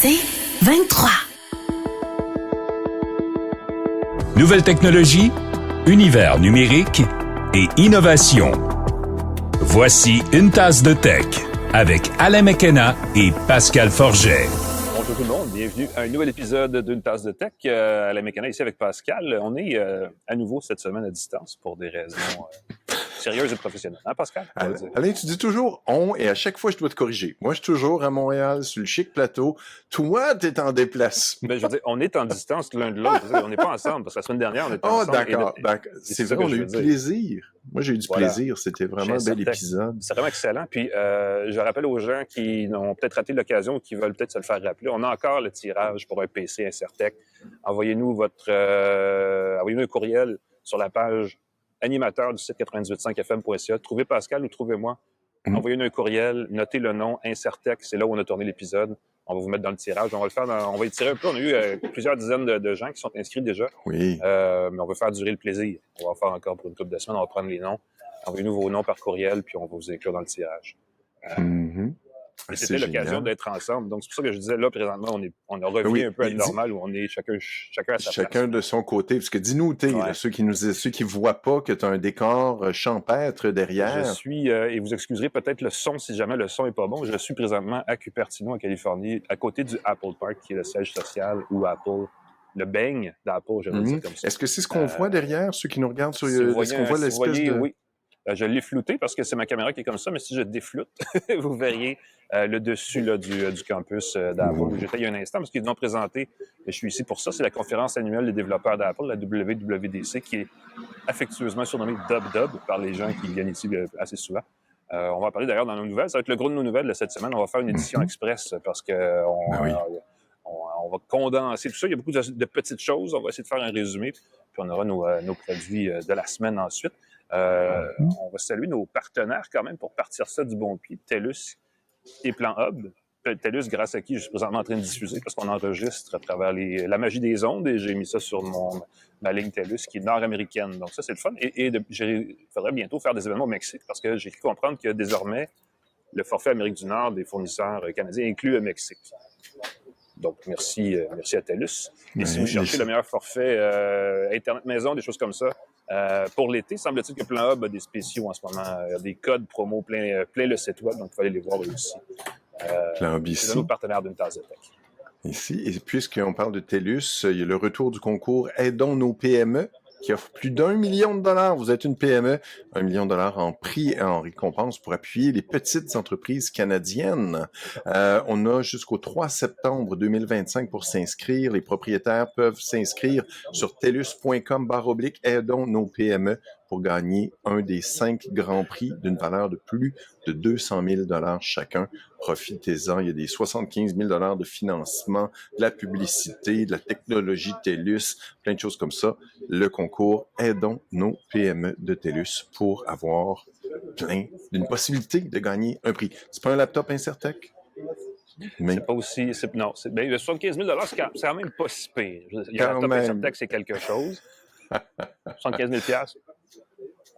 C'est 23. Nouvelles technologies, univers numérique et innovation. Voici une tasse de tech avec Alain McKenna et Pascal Forget. Bonjour tout le monde, bienvenue à un nouvel épisode d'une tasse de tech. Alain McKenna ici avec Pascal. On est à nouveau cette semaine à distance pour des raisons sérieuses et professionnelles. Hein, Pascal? Alain, tu dis toujours « on » et à chaque fois, je dois te corriger. Moi, je suis toujours à Montréal, sur le chic plateau. Toi, t'es en déplacement. Ben, je veux dire, on est en distance l'un de l'autre. On n'est pas ensemble, parce que la semaine dernière, on était ensemble. D'accord. C'est vrai, on a eu du plaisir. Moi, j'ai eu du plaisir. C'était vraiment un bel épisode. C'est vraiment excellent. Puis, je rappelle aux gens qui ont peut-être raté l'occasion ou qui veulent peut-être se le faire rappeler, on a encore le tirage pour un PC Incertec. Envoyez-nous un courriel sur la page animateur du site 985fm.ca. Trouvez Pascal ou trouvez-moi. Envoyez-nous un courriel, notez le nom, Incertec, c'est là où on a tourné l'épisode. On va vous mettre dans le tirage. On va y tirer un peu. On a eu plusieurs dizaines de gens qui sont inscrits déjà. Oui. Mais on veut faire durer le plaisir. On va en faire encore pour une couple de semaines. On va prendre les noms. Envoyez-nous vos noms par courriel, puis on va vous inclure dans le tirage. Et c'était l'occasion d'être ensemble. Donc, c'est pour ça que je disais, là, présentement, on revient un peu à la normale où on est chacun à sa place. Chacun de son côté. Parce que dis-nous, ceux qui voient pas que tu as un décor champêtre derrière. Je suis, et vous excuserez peut-être le son si jamais le son est pas bon, je suis présentement à Cupertino, en Californie, à côté du Apple Park, qui est le siège social où Apple, le beigne d'Apple, je vais dire comme ça. Est-ce que c'est ce qu'on voit derrière, ceux qui nous regardent sur est-ce qu'on voit l'espèce de... Oui. Je l'ai flouté parce que c'est ma caméra qui est comme ça, mais si je défloute, vous verriez le dessus là, du campus d'Apple où j'étais il y a un instant parce qu'ils nous ont présenté, et je suis ici pour ça, c'est la conférence annuelle des développeurs d'Apple, la WWDC, qui est affectueusement surnommée Dub par les gens qui viennent ici assez souvent. On va en parler d'ailleurs dans nos nouvelles. Ça va être le gros de nos nouvelles de cette semaine. On va faire une édition express parce que on va condenser tout ça. Il y a beaucoup de petites choses. On va essayer de faire un résumé, puis on aura nos produits de la semaine ensuite. On va saluer nos partenaires quand même pour partir ça du bon pied. TELUS et Plan Hub. TELUS, grâce à qui je suis présentement en train de diffuser parce qu'on enregistre à travers la magie des ondes et j'ai mis ça sur ma ligne TELUS qui est nord-américaine. Donc ça, c'est le fun. Et il faudrait bientôt faire des événements au Mexique parce que j'ai cru comprendre que désormais, le forfait Amérique du Nord des fournisseurs canadiens inclut le Mexique. Donc, merci à TELUS. Et si vous cherchez le meilleur forfait Internet maison, des choses comme ça, pour l'été, semble-t-il que Plan Hub a des spéciaux en ce moment. Il y a des codes promo plein le site web, donc il faut aller les voir aussi. Plan Hub ici. C'est nos partenaires d'une tasse de tech. Ici, et puisqu'on parle de TELUS, il y a le retour du concours Aidons nos PME qui offre plus d'1 million de dollars. Vous êtes une PME, 1 million de dollars en prix et en récompense pour appuyer les petites entreprises canadiennes. On a jusqu'au 3 septembre 2025 pour s'inscrire. Les propriétaires peuvent s'inscrire sur telus.com/aidons nos PME pour gagner un des 5 grands prix d'une valeur de plus de 200 000 $ chacun. Profitez-en. Il y a des 75 000 $ de financement, de la publicité, de la technologie TELUS, plein de choses comme ça. Le concours Aidons nos PME de TELUS pour avoir d'une possibilité de gagner un prix. C'est pas un laptop Incertec? Mais... C'est pas aussi... Non, 75 000 $, c'est quand même pas si pire. Il y a un laptop Incertec, c'est quelque chose. 75 000 $,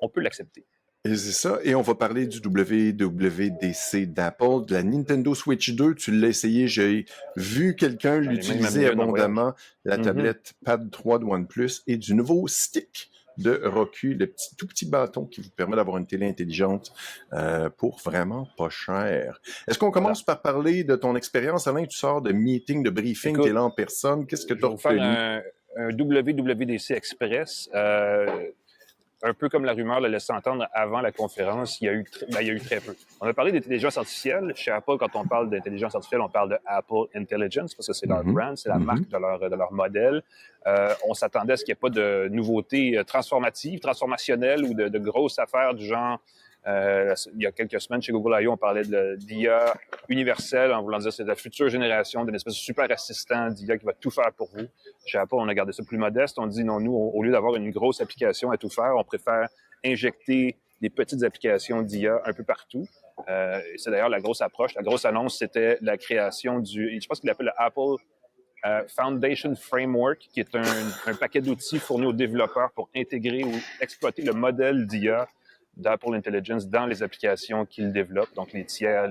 on peut l'accepter. Et c'est ça. Et on va parler du WWDC d'Apple, de la Nintendo Switch 2. Tu l'as essayé, j'ai vu quelqu'un l'utiliser abondamment. La tablette Pad 3 de OnePlus et du nouveau stick de Roku, le tout petit bâton qui vous permet d'avoir une télé intelligente pour vraiment pas cher. Est-ce qu'on commence par parler de ton expérience, Alain? Tu sors de meeting, de briefing, tu es là en personne. Qu'est-ce que tu as retenu? Un WWDC Express. Un peu comme la rumeur le laissait entendre avant la conférence, il y a eu très peu. On a parlé d'intelligence artificielle. Chez Apple, quand on parle d'intelligence artificielle, on parle de Apple Intelligence parce que c'est leur brand, c'est la marque de leur modèle. On s'attendait à ce qu'il n'y ait pas de nouveautés transformationnelles ou de grosses affaires du genre. Il y a quelques semaines, chez Google I.O., on parlait d'IA universelle, en voulant dire que c'est la future génération d'une espèce de super assistant d'IA qui va tout faire pour vous. Chez Apple, on a gardé ça plus modeste. On dit non, nous, au lieu d'avoir une grosse application à tout faire, on préfère injecter des petites applications d'IA un peu partout. C'est d'ailleurs la grosse approche. La grosse annonce, c'était la création je pense qu'il l'appelle le Apple Foundation Framework, qui est un paquet d'outils fournis aux développeurs pour intégrer ou exploiter le modèle d'IA d'Apple Intelligence dans les applications qu'ils développent. Donc, les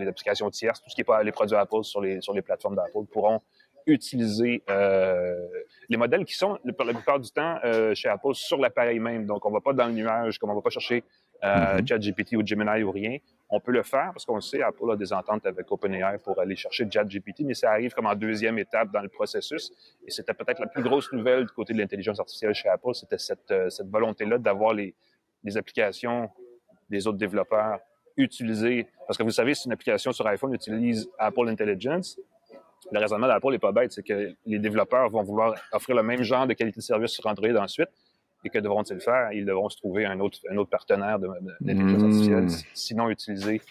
applications tierces, tout ce qui n'est pas les produits Apple sur les plateformes d'Apple pourront utiliser les modèles qui sont, pour la plupart du temps, chez Apple, sur l'appareil même. Donc, on ne va pas dans le nuage, comme on ne va pas chercher ChatGPT ou Gemini ou rien. On peut le faire parce qu'on le sait, Apple a des ententes avec OpenAI pour aller chercher ChatGPT, mais ça arrive comme en deuxième étape dans le processus. Et c'était peut-être la plus grosse nouvelle du côté de l'intelligence artificielle chez Apple, c'était cette volonté-là d'avoir les applications des autres développeurs utilisées. Parce que vous savez, si une application sur iPhone utilise Apple Intelligence, le raisonnement d'Apple n'est pas bête, c'est que les développeurs vont vouloir offrir le même genre de qualité de service sur Android ensuite. Et que devront-ils faire? Ils devront se trouver un autre partenaire d'intelligence artificielle, sinon utiliser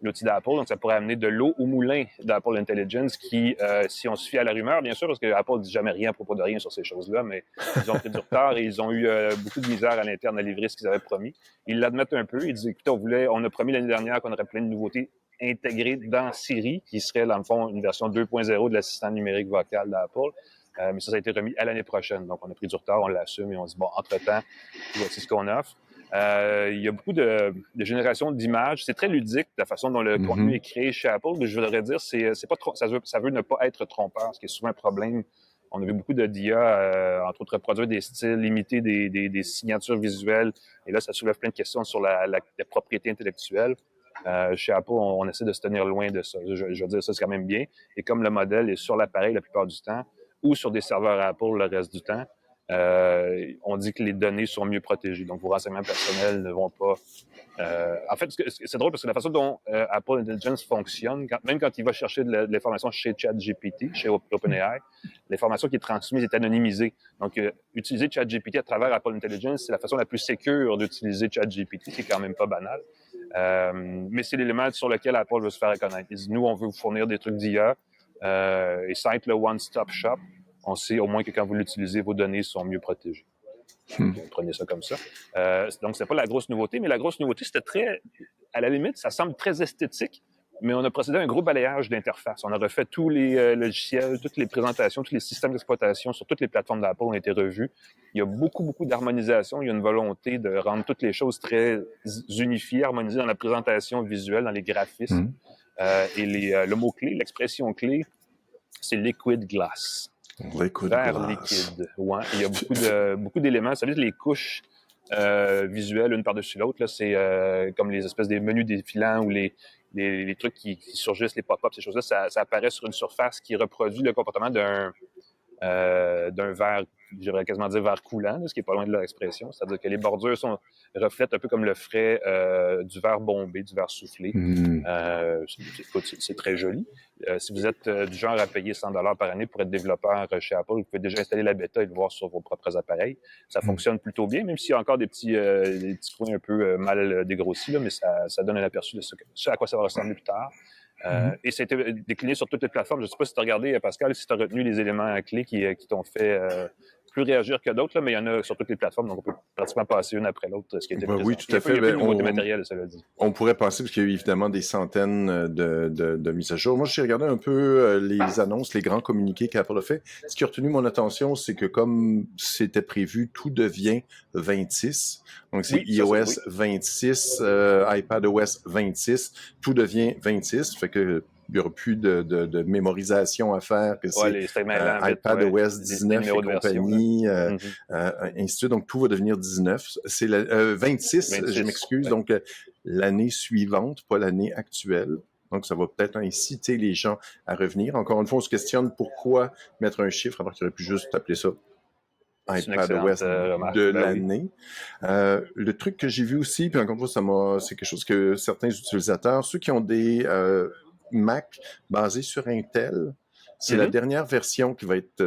l'outil d'Apple. Donc, ça pourrait amener de l'eau au moulin d'Apple Intelligence qui, si on se fie à la rumeur, bien sûr, parce que Apple ne dit jamais rien à propos de rien sur ces choses-là, mais ils ont pris du retard et ils ont eu beaucoup de misère à l'interne à livrer ce qu'ils avaient promis. Ils l'admettent un peu. Ils disent, écoutez, on a promis l'année dernière qu'on aurait plein de nouveautés intégrées dans Siri, qui serait, dans le fond, une version 2.0 de l'assistant numérique vocal d'Apple. Mais ça a été remis à l'année prochaine. Donc, on a pris du retard, on l'assume et on se dit, bon, entre-temps, voici ce qu'on offre. Il y a beaucoup de génération d'images. C'est très ludique, la façon dont le contenu est créé chez Apple. Mais je voudrais dire, c'est pas ça veut ne pas être trompeur, ce qui est souvent un problème. On a vu beaucoup d'IA, entre autres, reproduire des styles, imiter des signatures visuelles. Et là, ça soulève plein de questions sur la propriété intellectuelle. Chez Apple, on essaie de se tenir loin de ça. Je veux dire, ça, c'est quand même bien. Et comme le modèle est sur l'appareil la plupart du temps, ou sur des serveurs Apple le reste du temps, on dit que les données sont mieux protégées. Donc, vos renseignements personnels ne vont pas... En fait, c'est drôle parce que la façon dont Apple Intelligence fonctionne, même quand il va chercher de l'information chez ChatGPT, chez OpenAI, l'information qui est transmise est anonymisée. Donc, utiliser ChatGPT à travers Apple Intelligence, c'est la façon la plus sécure d'utiliser ChatGPT, c'est quand même pas banal. Mais c'est l'élément sur lequel Apple veut se faire reconnaître. Ils disent, nous, on veut vous fournir des trucs d'IA, et sans être le one-stop shop, on sait au moins que quand vous l'utilisez, vos données sont mieux protégées. Prenez ça comme ça. Donc, c'est pas la grosse nouveauté, mais la grosse nouveauté, c'était très... À la limite, ça semble très esthétique, mais on a procédé à un gros balayage d'interface. On a refait tous les logiciels, toutes les présentations, tous les systèmes d'exploitation sur toutes les plateformes d'Apple ont été revus. Il y a beaucoup d'harmonisation. Il y a une volonté de rendre toutes les choses très unifiées, harmonisées dans la présentation visuelle, dans les graphismes. Et le mot-clé, l'expression clé, c'est liquid glass. Vert liquide. Ouais. Il y a beaucoup d'éléments. Ça veut dire les couches visuelles, une par-dessus l'autre. Là, c'est comme les espèces des menus défilants ou les trucs qui surgissent, les pop-ups, ces choses-là. Ça apparaît sur une surface qui reproduit le comportement d'un verre, j'aimerais quasiment dire verre coulant, là, ce qui est pas loin de leur expression. C'est-à-dire que les bordures reflètent un peu comme le ferait du verre bombé, du verre soufflé. C'est très joli. Si vous êtes du genre à payer 100$ par année pour être développeur chez Apple, vous pouvez déjà installer la bêta et le voir sur vos propres appareils. Ça fonctionne plutôt bien, même s'il y a encore des petits coins un peu mal dégrossis, là, mais ça donne un aperçu de ce à quoi ça va ressembler plus tard. Et ça a été décliné sur toutes les plateformes. Je ne sais pas si tu as regardé, Pascal, si tu as retenu les éléments clés qui t'ont fait plus réagir que d'autres, là, mais il y en a sur toutes les plateformes, donc on peut pratiquement passer une après l'autre. Ce qui était oui, tout à fait. Il y a plus de nouveautés matérielles, cela dit. On pourrait passer, parce qu'il y a eu évidemment des centaines de mises à jour. Moi, j'ai regardé un peu les annonces, les grands communiqués qu'Apple a fait. Ce qui a retenu mon attention, c'est que comme c'était prévu, tout devient 26. Donc, c'est iOS 26, iPadOS 26, tout devient 26. Fait que il n'y aura plus de mémorisation à faire, que c'est iPadOS 19 et compagnie, ainsi de suite. Donc, tout va devenir 19. C'est 26, je m'excuse. Ouais. Donc, l'année suivante, pas l'année actuelle. Donc, ça va peut-être inciter les gens à revenir. Encore une fois, on se questionne pourquoi mettre un chiffre alors qu'il aurait pu juste appeler ça iPadOS de l'année. Le truc que j'ai vu aussi, puis encore une fois, c'est quelque chose que certains utilisateurs, ceux qui ont des Mac basés sur Intel, c'est la dernière version qui va être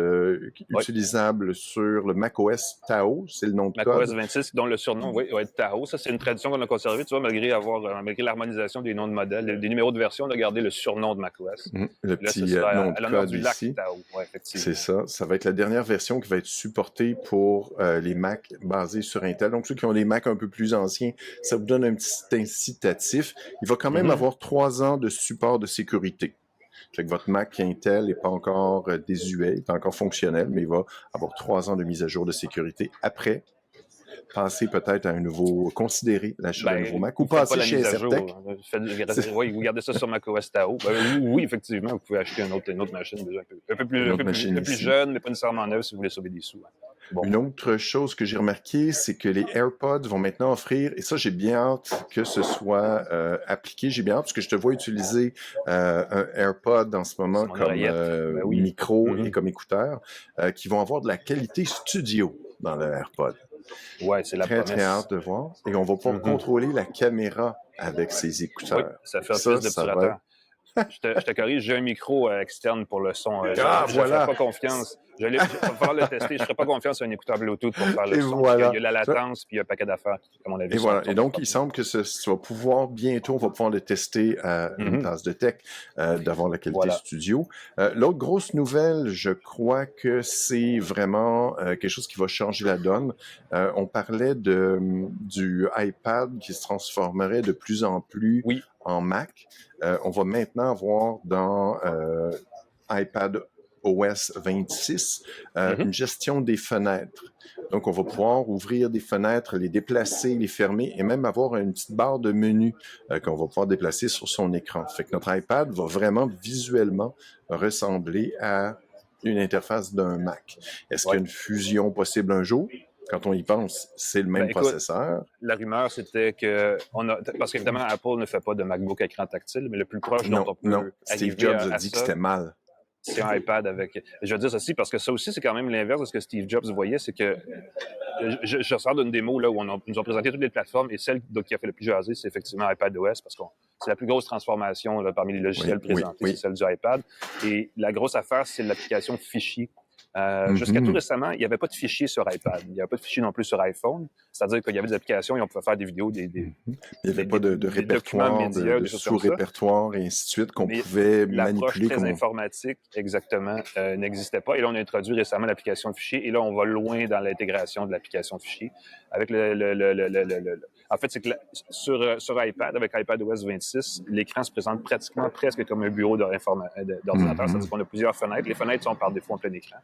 utilisable sur le macOS Tahoe, c'est le nom de code. macOS 26, dont le surnom va être Tahoe. Ça, c'est une tradition qu'on a conservée, tu vois, malgré l'harmonisation des noms de modèles, des numéros de version, de garder le surnom de macOS. Le petit nom de code ici. Ouais, effectivement. C'est ça. Ça va être la dernière version qui va être supportée pour les Mac basés sur Intel. Donc, ceux qui ont des Mac un peu plus anciens, ça vous donne un petit incitatif. Il va quand même avoir 3 ans de support de sécurité. Fait que votre Mac Intel n'est pas encore désuet, il est encore fonctionnel, mais il va avoir 3 ans de mise à jour de sécurité après. passer peut-être à un nouveau, considérer l'achat d'un nouveau Mac ou Faites pas passer la chez mise à jour. SFTech. Oui, vous gardez ça sur macOS Tao. Oui, effectivement, vous pouvez acheter une autre machine déjà Une autre machine un peu plus ici. jeune, mais pas nécessairement neuve si vous voulez sauver des sous. Hein. Bon. Une autre chose que j'ai remarqué, c'est que les AirPods vont maintenant offrir, et ça j'ai bien hâte que ce soit appliqué, j'ai bien hâte parce que je te vois utiliser un AirPod en ce moment comme Oui. micro et comme écouteur, qui vont avoir de la qualité studio dans le AirPod. Ouais, c'est la Très, promesse. très hâte de voir. Et on va pouvoir contrôler la caméra avec ces écouteurs. Oui, ça fait office d'obturateur. Je te corrige, j'ai un micro externe pour le son. Je ne ferai pas confiance. Je vais falloir le tester. Je ne ferai pas confiance à un écouteur Bluetooth pour faire le son. Voilà. Il y a la latence, puis il y a un paquet d'affaires, comme on l'a vu. Et voilà. Et donc, il semble que tu vas pouvoir bientôt, on va pouvoir le tester à une tasse de tech, d'avoir la qualité studio. L'autre grosse nouvelle, je crois que c'est vraiment quelque chose qui va changer la donne. On parlait du iPad qui se transformerait de plus en plus en Mac. On va maintenant avoir dans iPad OS 26 une gestion des fenêtres. Donc, on va pouvoir ouvrir des fenêtres, les déplacer, les fermer et même avoir une petite barre de menu qu'on va pouvoir déplacer sur son écran. Fait que notre iPad va vraiment visuellement ressembler à une interface d'un Mac. Est-ce qu'il y a une fusion possible un jour? Quand on y pense, c'est le même processeur. La rumeur, c'était que parce qu'évidemment, Apple ne fait pas de MacBook écran tactile, mais le plus proche dont on peut Steve Jobs a dit que c'était mal. C'est un iPad avec... Je veux dire ceci parce que ça aussi, c'est quand même l'inverse de ce que Steve Jobs voyait, c'est que je sors d'une démo là, où nous ont présenté toutes les plateformes et celle qui a fait le plus jaser, c'est effectivement iPadOS parce que c'est la plus grosse transformation là, parmi les logiciels présentés, c'est celle du iPad. Et la grosse affaire, c'est l'application Fichier. Jusqu'à tout récemment, il n'y avait pas de fichiers sur iPad. Il n'y avait pas de fichiers non plus sur iPhone. C'est-à-dire qu'il y avait des applications et on pouvait faire des vidéos, il n'y avait pas de répertoire, de sous-répertoire et ainsi de suite qu'on pouvait manipuler. L'approche très informatique, exactement, n'existait pas. Et là, on a introduit récemment l'application fichier. Et là, on va loin dans l'intégration de l'application fichier. Avec En fait, c'est que sur iPad, avec iPadOS 26, l'écran se présente presque comme un bureau d'ordinateur. C'est-à-dire qu'on a plusieurs fenêtres. Les fenêtres sont par défaut en plein écran.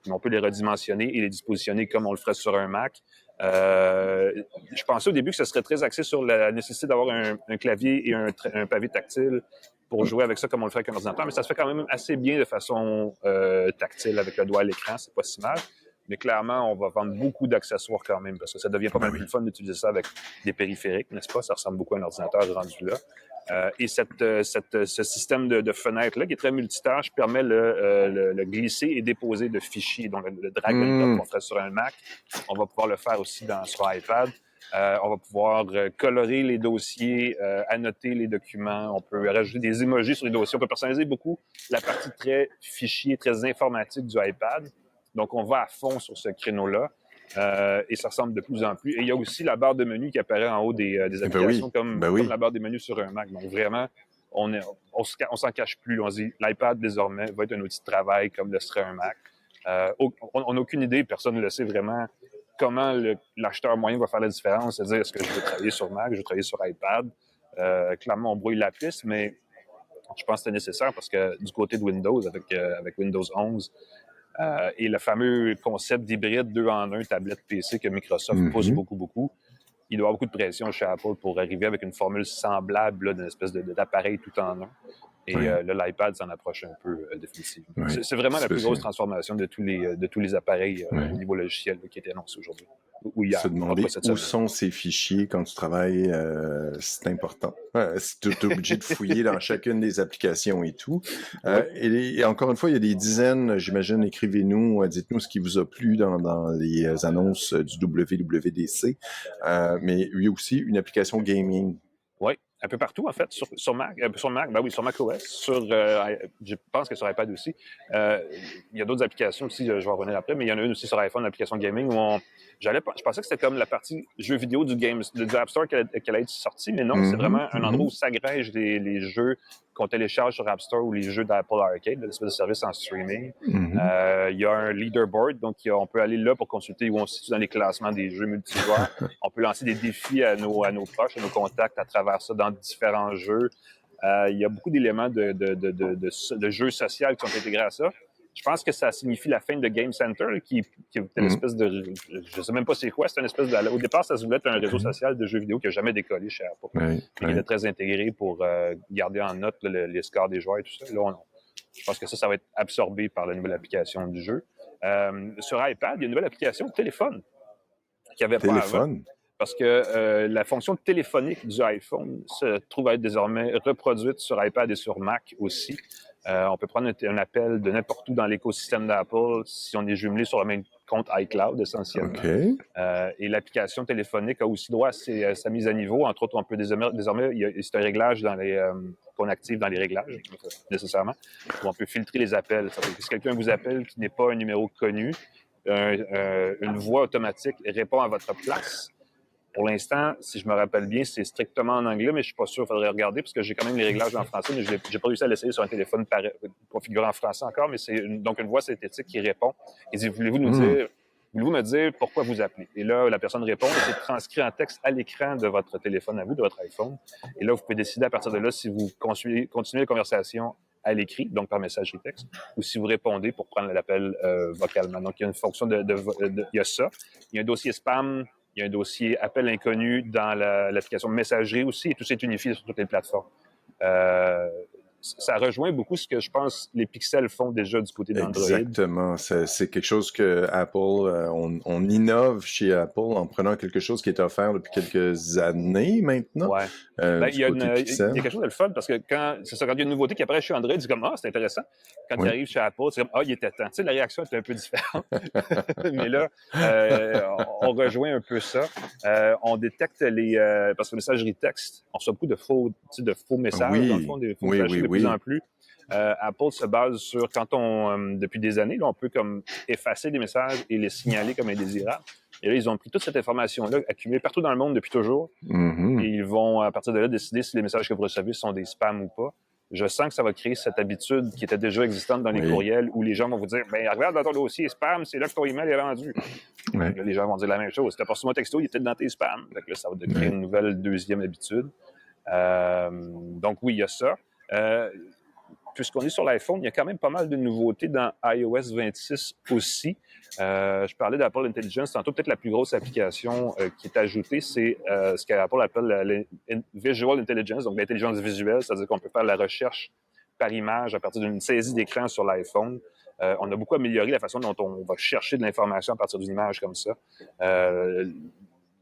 Mais on peut les redimensionner et les dispositionner comme on le ferait sur un Mac. Je pensais au début que ce serait très axé sur la nécessité d'avoir un clavier et un pavé tactile pour jouer avec ça comme on le ferait avec un ordinateur. Mais ça se fait quand même assez bien de façon tactile avec le doigt à l'écran. C'est pas si mal. Mais clairement, on va vendre beaucoup d'accessoires quand même parce que ça devient pas mal plus fun d'utiliser ça avec des périphériques, n'est-ce pas? Ça ressemble beaucoup à un ordinateur rendu là. Et ce système de fenêtres-là, qui est très multitâche, permet le glisser et déposer de fichiers. Donc, le drag and drop qu'on ferait sur un Mac, on va pouvoir le faire aussi sur iPad. On va pouvoir colorer les dossiers, annoter les documents. On peut rajouter des emojis sur les dossiers. On peut personnaliser beaucoup la partie très fichier, très informatique du iPad. Donc, on va à fond sur ce créneau-là et ça ressemble de plus en plus. Et il y a aussi la barre de menu qui apparaît en haut des applications comme la barre de menu sur un Mac. Donc, vraiment, on s'en cache plus. On se dit, l'iPad, désormais, va être un outil de travail comme le serait un Mac. On n'a aucune idée, personne ne le sait vraiment, comment l'acheteur moyen va faire la différence. C'est-à-dire, est-ce que je veux travailler sur Mac, je veux travailler sur iPad? Clairement, on brouille la piste, mais je pense que c'est nécessaire parce que du côté de Windows, avec Windows 11, et le fameux concept d'hybride 2 en 1 tablette PC que Microsoft pousse beaucoup, il doit y avoir beaucoup de pression chez Apple pour arriver avec une formule semblable là, d'une espèce d'appareil tout en un. Et l'iPad s'en approche un peu définitivement. Oui. C'est vraiment la plus grosse transformation de tous les appareils au niveau logiciel qui a été annoncé aujourd'hui. Se demander où sont ces fichiers quand tu travailles, c'est important. Si tu es obligé de fouiller dans chacune des applications et tout. Et encore une fois, il y a des dizaines, j'imagine, écrivez-nous, dites-nous ce qui vous a plu dans les annonces du WWDC. Mais il y a aussi une application gaming. Oui. Un peu partout, en fait, sur Mac, sur macOS, je pense que sur iPad aussi. Il y a d'autres applications aussi, je vais en revenir après, mais il y en a une aussi sur iPhone, l'application gaming, où je pensais que c'était comme la partie jeux vidéo du App Store qu'elle allait être sortie, mais non, c'est vraiment un endroit où s'agrègent les jeux qu'on télécharge sur App Store ou les jeux d'Apple Arcade, l'espèce de service en streaming. Il y a un leaderboard, donc on peut aller là pour consulter où on se situe dans les classements des jeux multijoueurs. On peut lancer des défis à nos proches, à nos contacts à travers ça dans différents jeux. Il y a beaucoup d'éléments de jeux sociaux qui sont intégrés à ça. Je pense que ça signifie la fin de Game Center, qui était l'espèce de... Je sais même pas c'est quoi, c'est une espèce de... Au départ, ça se voulait être un réseau social de jeux vidéo qui n'a jamais décollé chez Apple. Oui, Il était très intégré pour garder en note les scores des joueurs et tout ça. Là, je pense que ça va être absorbé par la nouvelle application du jeu. Sur iPad, il y a une nouvelle application de téléphone qu'il n'y avait pas avant. Parce que la fonction téléphonique du iPhone se trouve à être désormais reproduite sur iPad et sur Mac aussi. On peut prendre un appel de n'importe où dans l'écosystème d'Apple si on est jumelé sur le même compte iCloud, essentiellement. Okay. Et l'application téléphonique a aussi droit à sa mise à niveau. Entre autres, on peut désormais c'est un réglage qu'on active dans les réglages, nécessairement, où on peut filtrer les appels. Ça veut dire que si quelqu'un vous appelle qui n'est pas un numéro connu, une voix automatique répond à votre place. Pour l'instant, si je me rappelle bien, c'est strictement en anglais, mais je suis pas sûr, il faudrait regarder, parce que j'ai quand même les réglages en français, mais j'ai pas réussi à l'essayer sur un téléphone configuré en français encore, mais c'est donc une voix synthétique qui répond. Et dit, voulez-vous me dire pourquoi vous appelez? Et là, la personne répond, et c'est transcrit en texte à l'écran de votre téléphone à vous, de votre iPhone. Et là, vous pouvez décider à partir de là si vous continuez la conversation à l'écrit, donc par messagerie texte, ou si vous répondez pour prendre l'appel vocalement. Donc, il y a une fonction il y a ça. Il y a un dossier spam. Il y a un dossier appel inconnu dans l'application messagerie aussi, et tout c'est unifié sur toutes les plateformes. Ça rejoint beaucoup ce que je pense les pixels font déjà du côté d'Android. Exactement. C'est quelque chose que Apple, on innove chez Apple en prenant quelque chose qui est offert depuis quelques années maintenant. Ouais. Il y a quelque chose de le fun parce que quand il y a une nouveauté qui apparaît chez Android, c'est comme c'est intéressant. Quand il arrive chez Apple, c'est comme il était temps. Tu sais, la réaction est un peu différente. Mais là, on rejoint un peu ça. On détecte parce que messagerie texte, on reçoit beaucoup de faux messages, dans le fond, des faux messages de plus en plus. Apple se base sur, depuis des années, là, on peut comme effacer des messages et les signaler comme indésirables. Et là, ils ont pris toute cette information-là, accumulée partout dans le monde depuis toujours. Mm-hmm. Et ils vont, à partir de là, décider si les messages que vous recevez sont des spams ou pas. Je sens que ça va créer cette habitude qui était déjà existante dans les courriels où les gens vont vous dire « regarde dans ton dossier spam, c'est là que ton email est rendu. » Là, les gens vont dire la même chose. Si tu as pas reçu mon texto, il était dans tes spams. Donc là, ça va créer une nouvelle deuxième habitude. Donc oui, il y a ça. Puisqu'on est sur l'iPhone, il y a quand même pas mal de nouveautés dans iOS 26 aussi. Je parlais d'Apple Intelligence. Tantôt, peut-être la plus grosse application qui est ajoutée, c'est ce qu'Apple appelle Visual Intelligence, donc l'intelligence visuelle, c'est-à-dire qu'on peut faire la recherche par image à partir d'une saisie d'écran sur l'iPhone. On a beaucoup amélioré la façon dont on va chercher de l'information à partir d'une image comme ça.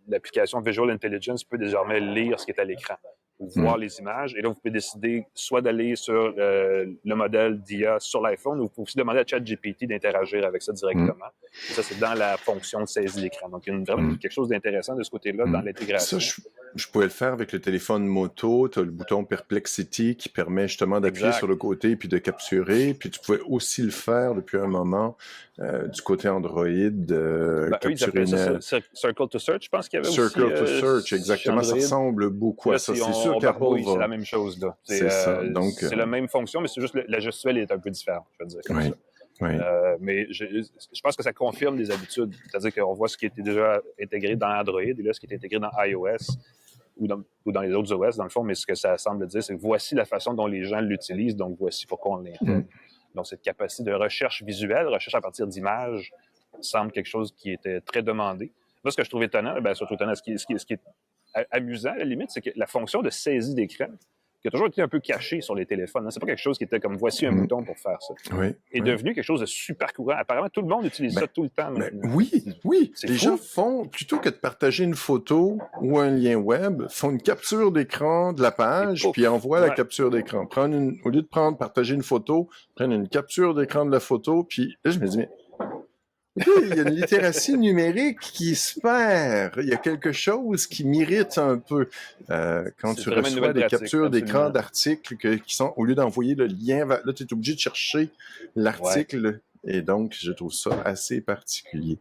L'application Visual Intelligence peut désormais lire ce qui est à l'écran ou voir les images. Et là, vous pouvez décider soit d'aller sur le modèle d'IA sur l'iPhone ou vous pouvez aussi demander à ChatGPT d'interagir avec ça directement. Et ça, c'est dans la fonction de saisie d'écran. Donc, il y a vraiment quelque chose d'intéressant de ce côté-là dans l'intégration. Ça, je pouvais le faire avec le téléphone moto. Tu as le bouton Perplexity qui permet justement d'appuyer sur le côté puis de capturer. Puis tu pouvais aussi le faire depuis un moment du côté Android. Capturer Circle to Search, je pense qu'il y avait aussi. Circle to Search, exactement. Ça ressemble beaucoup à ça. C'est sûr qu'Apple c'est la même chose, là. C'est la même fonction, mais c'est juste la gestuelle est un peu différente, je veux dire, comme ça. Oui. Mais je pense que ça confirme des habitudes. C'est-à-dire qu'on voit ce qui était déjà intégré dans Android et là, ce qui est intégré dans iOS ou dans les autres OS, dans le fond. Mais ce que ça semble dire, c'est que voici la façon dont les gens l'utilisent, donc voici pourquoi on l'intègre. Donc, cette capacité de recherche visuelle, recherche à partir d'images, semble quelque chose qui était très demandé. Là, ce que je trouve étonnant, surtout étonnant, ce qui est amusant, à la limite, c'est que la fonction de saisie d'écran, qui a toujours été un peu caché sur les téléphones. Hein. C'est pas quelque chose qui était comme voici un bouton pour faire ça. Est devenu quelque chose de super courant. Apparemment, tout le monde utilise ça tout le temps maintenant. Oui. Les gens font, plutôt que de partager une photo ou un lien web, font une capture d'écran de la page, puis envoient la capture d'écran. Au lieu de partager une photo, prennent une capture d'écran de la photo, puis là, je me dis, mais il y a une littératie numérique qui se perd. Il y a quelque chose qui m'irrite un peu quand tu reçois des captures d'écran d'articles qui sont, au lieu d'envoyer le lien, là, tu es obligé de chercher l'article. Et donc, je trouve ça assez particulier.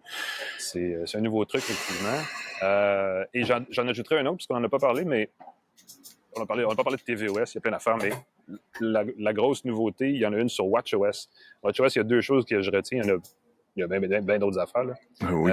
C'est un nouveau truc, effectivement. Et j'en ajouterai un autre, parce qu'on n'en a pas parlé, mais on n'a pas parlé de tvOS, il y a plein d'affaires, mais la grosse nouveauté, il y en a une sur watchOS. WatchOS, il y a deux choses que je retiens. Il y a bien d'autres affaires. Là. Oui.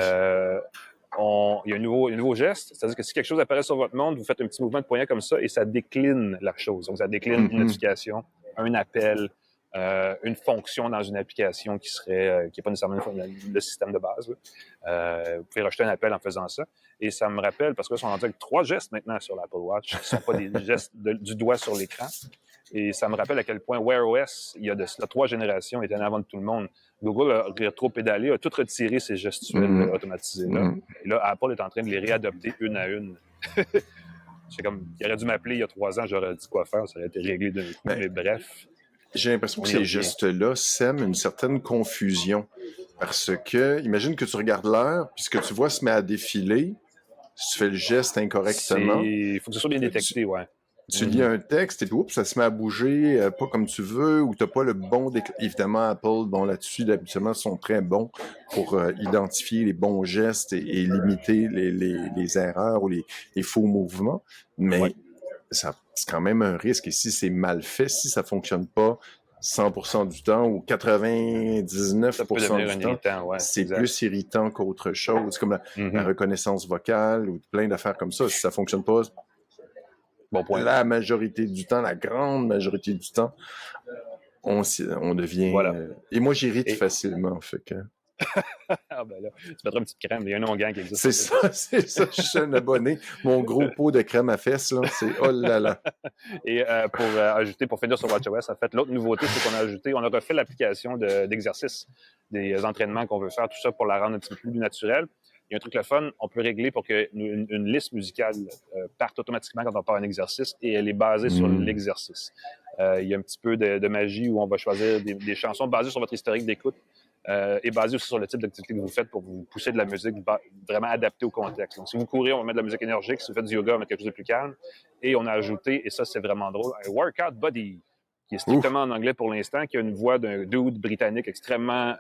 Il y a un nouveau geste, c'est-à-dire que si quelque chose apparaît sur votre montre, vous faites un petit mouvement de poignet comme ça et ça décline la chose. Donc, ça décline une notification, un appel, une fonction dans une application qui n'est pas nécessairement le système de base. Vous pouvez rejeter un appel en faisant ça. Et ça me rappelle, parce que là, ils sont rendus avec 3 gestes maintenant sur l'Apple Watch. Ce ne sont pas des gestes du doigt sur l'écran. Et ça me rappelle à quel point Wear OS, il y a de cela 3 générations, était en avant de tout le monde. Google a rétro-pédalé, a tout retiré ces gestuels automatisés-là. Et là, Apple est en train de les réadopter une à une. C'est comme, il aurait dû m'appeler il y a 3 ans, j'aurais dit quoi faire, ça aurait été réglé d'un coup. Mais bref. J'ai l'impression que ces gestes-là sèment une certaine confusion. Parce que, imagine que tu regardes l'heure, puis ce que tu vois se met à défiler, si tu fais le geste incorrectement. Il faut que ce soit bien détecté, ouais. Tu lis un texte et puis ça se met à bouger pas comme tu veux ou tu n'as pas le bon Évidemment, Apple, là-dessus, habituellement, sont très bons pour identifier les bons gestes et limiter les erreurs ou les faux mouvements. Mais c'est quand même un risque. Et si c'est mal fait, si ça ne fonctionne pas 100% du temps ou 99% du temps, c'est plus irritant qu'autre chose. Comme la reconnaissance vocale ou plein d'affaires comme ça. Si ça ne fonctionne pas, bon point. La majorité du temps, la grande majorité du temps, on devient... Voilà. Et moi, j'irrite facilement, fait que... Ah ben là, tu mettras une petite crème, il y a un onguent qui existe. C'est ça, je suis un abonné. Mon gros pot de crème à fesses, là, c'est oh là là. Et pour finir sur WatchOS, en fait, l'autre nouveauté, c'est qu'on a refait l'application d'exercice, des entraînements qu'on veut faire, tout ça pour la rendre un petit peu plus naturelle. Il y a un truc le fun, on peut régler pour qu'une liste musicale parte automatiquement quand on part un exercice et elle est basée sur l'exercice. Il y a un petit peu de magie où on va choisir des chansons basées sur votre historique d'écoute et basées aussi sur le type d'activité que vous faites pour vous pousser de la musique vraiment adaptée au contexte. Donc, si vous courez, on va mettre de la musique énergique. Si vous faites du yoga, on va mettre quelque chose de plus calme. Et on a ajouté, et ça c'est vraiment drôle, un workout buddy, qui est strictement en anglais pour l'instant, qui a une voix d'un dude britannique extrêmement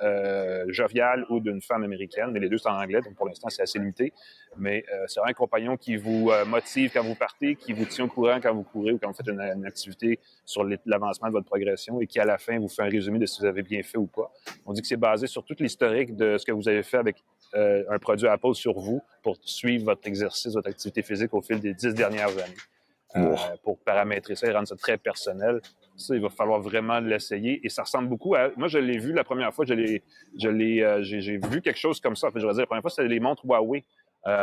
jovial ou d'une femme américaine, mais les deux sont en anglais, donc pour l'instant, c'est assez limité. Mais c'est un compagnon qui vous motive quand vous partez, qui vous tient au courant quand vous courez ou quand vous faites une activité sur l'avancement de votre progression et qui, à la fin, vous fait un résumé de si vous avez bien fait ou pas. On dit que c'est basé sur tout l'historique de ce que vous avez fait avec un produit Apple sur vous pour suivre votre exercice, votre activité physique au fil des 10 dernières années. Pour paramétrer ça et rendre ça très personnel. Ça, il va falloir vraiment l'essayer. Et ça ressemble beaucoup à... Moi, je l'ai vu la première fois, j'ai vu quelque chose comme ça. En fait, je vais dire, la première fois, c'était les montres Huawei.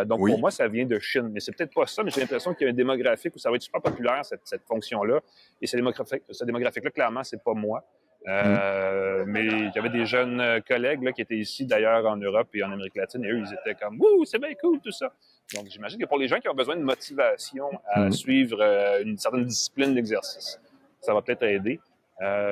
Donc, pour moi, ça vient de Chine. Mais c'est peut-être pas ça, mais j'ai l'impression qu'il y a un démographique où ça va être super populaire, cette fonction-là. Et ce démographique-là, clairement, c'est pas moi. Mais il y avait des jeunes collègues là, qui étaient ici, d'ailleurs, en Europe et en Amérique latine, et eux, ils étaient comme « Wouh, c'est bien cool, tout ça! » Donc, j'imagine que pour les gens qui ont besoin de motivation à suivre une certaine discipline d'exercice, ça va peut-être aider.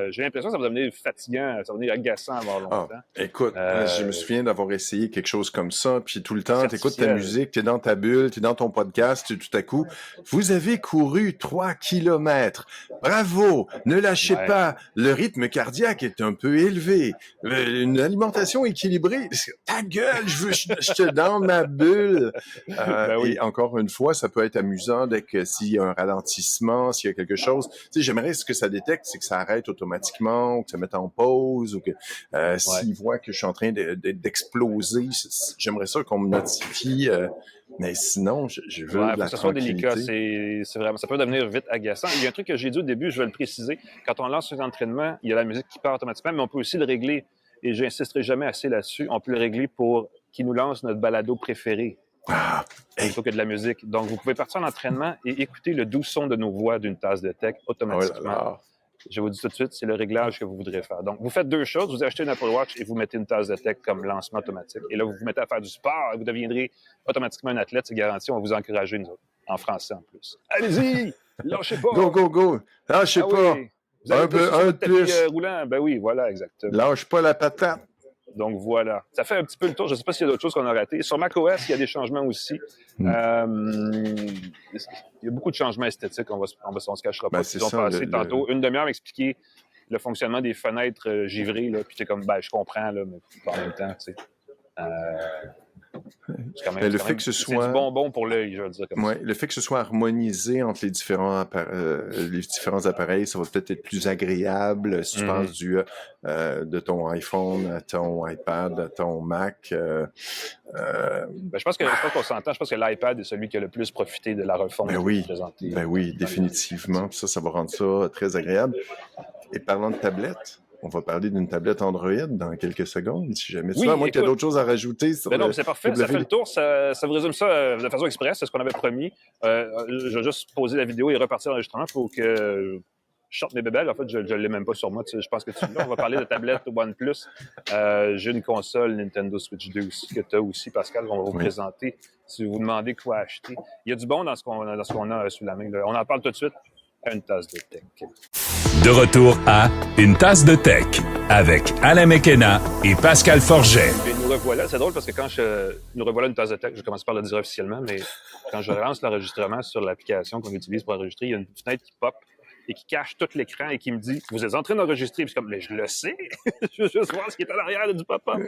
J'ai l'impression que ça va devenir fatigant, ça va devenir agaçant à avoir longtemps. Écoute, je me souviens d'avoir essayé quelque chose comme ça, puis tout le temps, tu écoutes ta musique, tu es dans ta bulle, tu es dans ton podcast, tout à coup, vous avez couru 3 kilomètres. Bravo! Ne lâchez pas. Le rythme cardiaque est un peu élevé. Une alimentation équilibrée. Ta gueule, je suis dans ma bulle. Et encore une fois, ça peut être amusant dès que s'il y a un ralentissement, s'il y a quelque chose. Tu sais, j'aimerais ce que ça détecte, c'est que ça arrête automatiquement, ou que ça mette en pause, ou que s'il voit que je suis en train d'exploser, j'aimerais ça qu'on me notifie. Mais sinon, je veux de la tranquillité. Ça soit délicat, c'est vraiment, ça peut devenir vite agaçant. Il y a un truc que j'ai dit au début, je vais le préciser. Quand on lance un entraînement, il y a la musique qui part automatiquement, mais on peut aussi le régler, et j'insisterai jamais assez là-dessus, on peut le régler pour qu'il nous lance notre balado préféré. Plutôt que de la musique. Donc, vous pouvez partir en entraînement et écouter le doux son de nos voix d'une tasse de tech automatiquement. Je vous dis tout de suite, c'est le réglage que vous voudrez faire. Donc, vous faites 2 choses. Vous achetez une Apple Watch et vous mettez une tasse de tech comme lancement automatique. Et là, vous vous mettez à faire du sport et vous deviendrez automatiquement un athlète. C'est garanti. On va vous encourager, nous autres. En français, en plus. Allez-y! Lâchez pas! Go, go, go! Lâchez pas! Oui. Vous avez un peu plus. Roulant. Ben oui, voilà, exactement. Lâche pas la patate. Donc, voilà. Ça fait un petit peu le tour. Je ne sais pas s'il y a d'autres choses qu'on a ratées. Sur macOS, il y a des changements aussi. Il y a beaucoup de changements esthétiques. On se cachera pas. Ils ont passé tantôt une demi-heure à expliquer le fonctionnement des fenêtres givrées. Là, puis t'es comme, je comprends, là, mais en même temps, tu sais. Le fait que ce soit du bonbon pour l'œil, je veux dire comme ça. Le fait que ce soit harmonisé entre les différents appareils, ça va peut-être être plus agréable si tu passes de ton iPhone à ton iPad, à ton Mac. Je pense qu'on s'entend. Je pense que l'iPad est celui qui a le plus profité de la refonte présentée. Oui, définitivement. Ça va rendre ça très agréable. Et parlant de tablette, on va parler d'une tablette Android dans quelques secondes, si jamais tu Oui, veux, à moins qu'il y ait écoute, d'autres choses à rajouter sur ben non, le c'est parfait, ça fait le WD. tour, ça vous résume ça de façon express, c'est ce qu'on avait promis. Je vais juste poser la vidéo et repartir l'enregistrement pour que je sorte mes bébelles. En fait, je ne l'ai même pas sur moi, tu sais, je pense que tu l'as. On va parler de tablette OnePlus. J'ai une console Nintendo Switch 2 aussi, que tu as aussi, Pascal, on va vous Oui. présenter si vous vous demandez quoi acheter. Il y a du bon dans ce qu'on a sous la main. Là. On en parle tout de suite à une tasse de tech. De retour à Une tasse de tech avec Alain McKenna et Pascal Forget. Et nous revoilà. C'est drôle parce que quand nous revoilà une tasse de tech, je commence par le dire officiellement, mais quand je lance l'enregistrement sur l'application qu'on utilise pour enregistrer, il y a une fenêtre qui pop et qui cache tout l'écran et qui me dit « Vous êtes en train d'enregistrer. » Puis c'est comme « Mais je le sais. Je veux juste voir ce qui est à l'arrière du pop-up. »